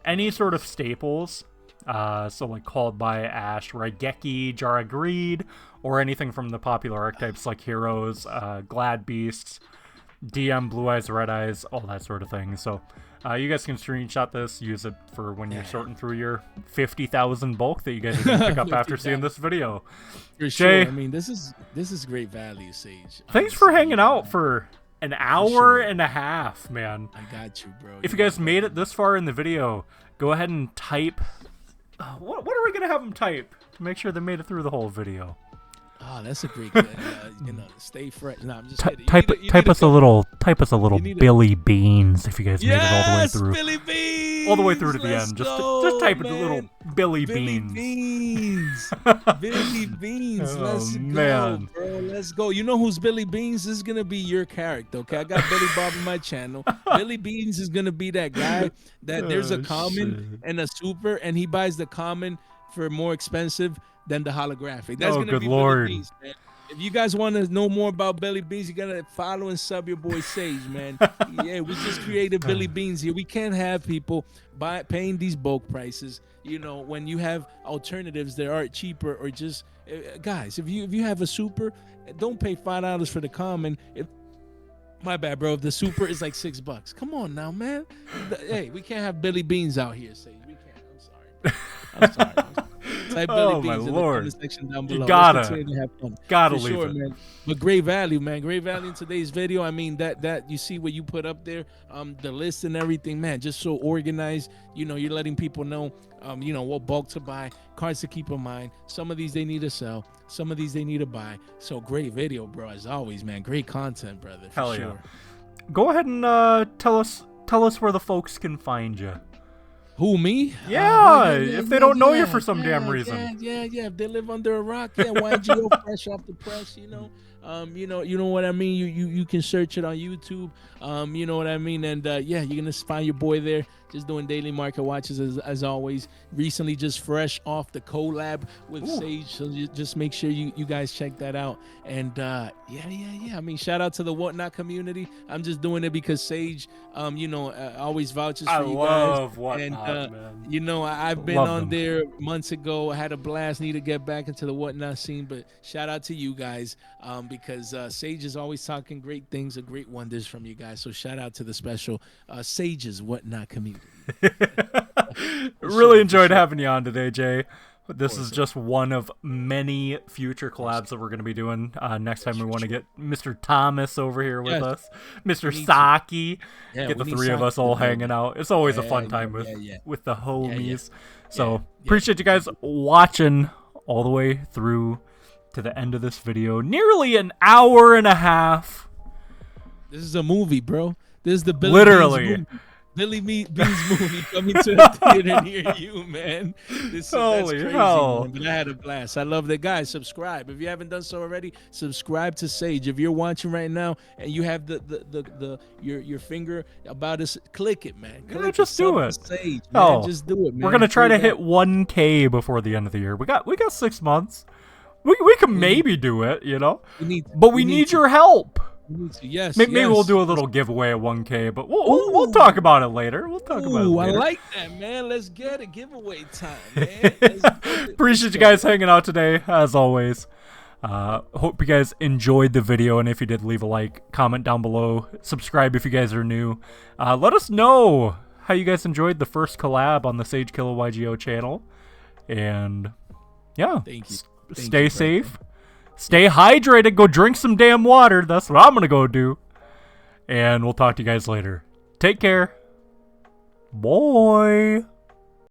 A: any sort of staples. So like Called by Ash, Raigeki, Jara Greed, or anything from the popular archetypes like Heroes, Glad Beasts, DM, Blue Eyes, Red Eyes, all that sort of thing. So you guys can screenshot this, use it for when you're sorting through your 50,000 bulk that you guys are going to pick up after seeing this video.
B: For sure. I mean, this is great value, Sage.
A: Thanks for hanging out for an hour and a half, man.
B: I got you, bro.
A: If you guys made it this far in the video, go ahead and type what are we gonna have them type to make sure they made it through the whole video?
B: Oh, that's a great, stay fresh. No, I'm just kidding.
A: Type us a little Billy Beans if you guys made it all the way through.
B: Billy Beans,
A: all the way through to the
B: Let's
A: end.
B: Go,
A: just type
B: man.
A: a little Billy Beans.
B: Billy Beans. Let's
A: man.
B: go, bro. Let's go. You know who's Billy Beans? This is gonna be your character. Okay, I got Billy Bob on my channel. Billy Beans is gonna be that guy that there's a common and a super, and he buys the common for more expensive than the holographic. That's gonna be
A: Lord.
B: Billy Beans, man. If you guys want to know more about Billy Beans, you gotta follow and sub your boy Sage, man. Yeah, we just created Billy Beans here. We can't have people paying these bulk prices. You know, when you have alternatives that are cheaper, or just guys, if you have a super, don't pay $5 for the common. My bad, bro. If the super is like $6, come on now, man. Hey, we can't have Billy Beans out here, Sage. We can't. I'm sorry. I'm sorry. Type Billy Beans in the comment section down below.
A: You gotta
B: have fun.
A: leave
B: sure,
A: it.
B: Man. But great value, man. Great value in today's video. I mean, that you see what you put up there, the list and everything, man. Just so organized. You know, you're letting people know, you know, what bulk to buy, cards to keep in mind. Some of these they need to sell. Some of these they need to buy. So great video, bro. As always, man. Great content, brother. For
A: Hell
B: sure.
A: yeah. Go ahead and tell us where the folks can find you.
B: Who, me?
A: Yeah, if they don't know you for some damn reason.
B: Yeah. If they live under a rock, YGO fresh off the press, you know. You know what I mean. You can search it on YouTube. You know what I mean. And you're gonna find your boy there, just doing daily market watches as always. Recently, just fresh off the collab with Sage. So just make sure you guys check that out. And I mean, shout out to the Whatnot community. I'm just doing it because Sage, always vouches for you guys.
A: I love Whatnot, man.
B: You know, I've been on there months ago. I had a blast. Need to get back into the Whatnot scene, but shout out to you guys because Sage is always talking great things and great wonders from you guys. So shout out to the special Sage's Whatnot community.
A: Really enjoyed having you on today, Jay. This is just one of many future collabs that we're going to be doing. Next time we want to get Mr. Thomas over here with us, Mr. Saki, get the three of us all hanging out. It's always a fun time with the homies. So appreciate you guys watching all the way through to the end of this video. Nearly an hour and a half.
B: This is a movie, bro. This is the Billy Beans movie coming to the theater near you, man. That's crazy, man. But I had a blast. I love that. Guys, subscribe. If you haven't done so already, subscribe to Sage. If you're watching right now and you have your finger about us, click it, man.
A: Just do it.
B: Sage, man. Just do it, man.
A: We're gonna try to hit 1K before the end of the year. We got 6 months. We can maybe do it, you know. We need your help.
B: Yes.
A: Maybe we'll do a little giveaway at 1K, but we'll talk about it later. We'll talk about it later.
B: I like that, man. Let's get a giveaway time, man.
A: Appreciate you guys hanging out today, as always. Hope you guys enjoyed the video, and if you did, leave a like, comment down below, subscribe if you guys are new. Let us know how you guys enjoyed the first collab on the Sage Killer YGO channel, and
B: thank you.
A: Stay safe. Stay hydrated. Go drink some damn water. That's what I'm going to go do. And we'll talk to you guys later. Take care. Bye.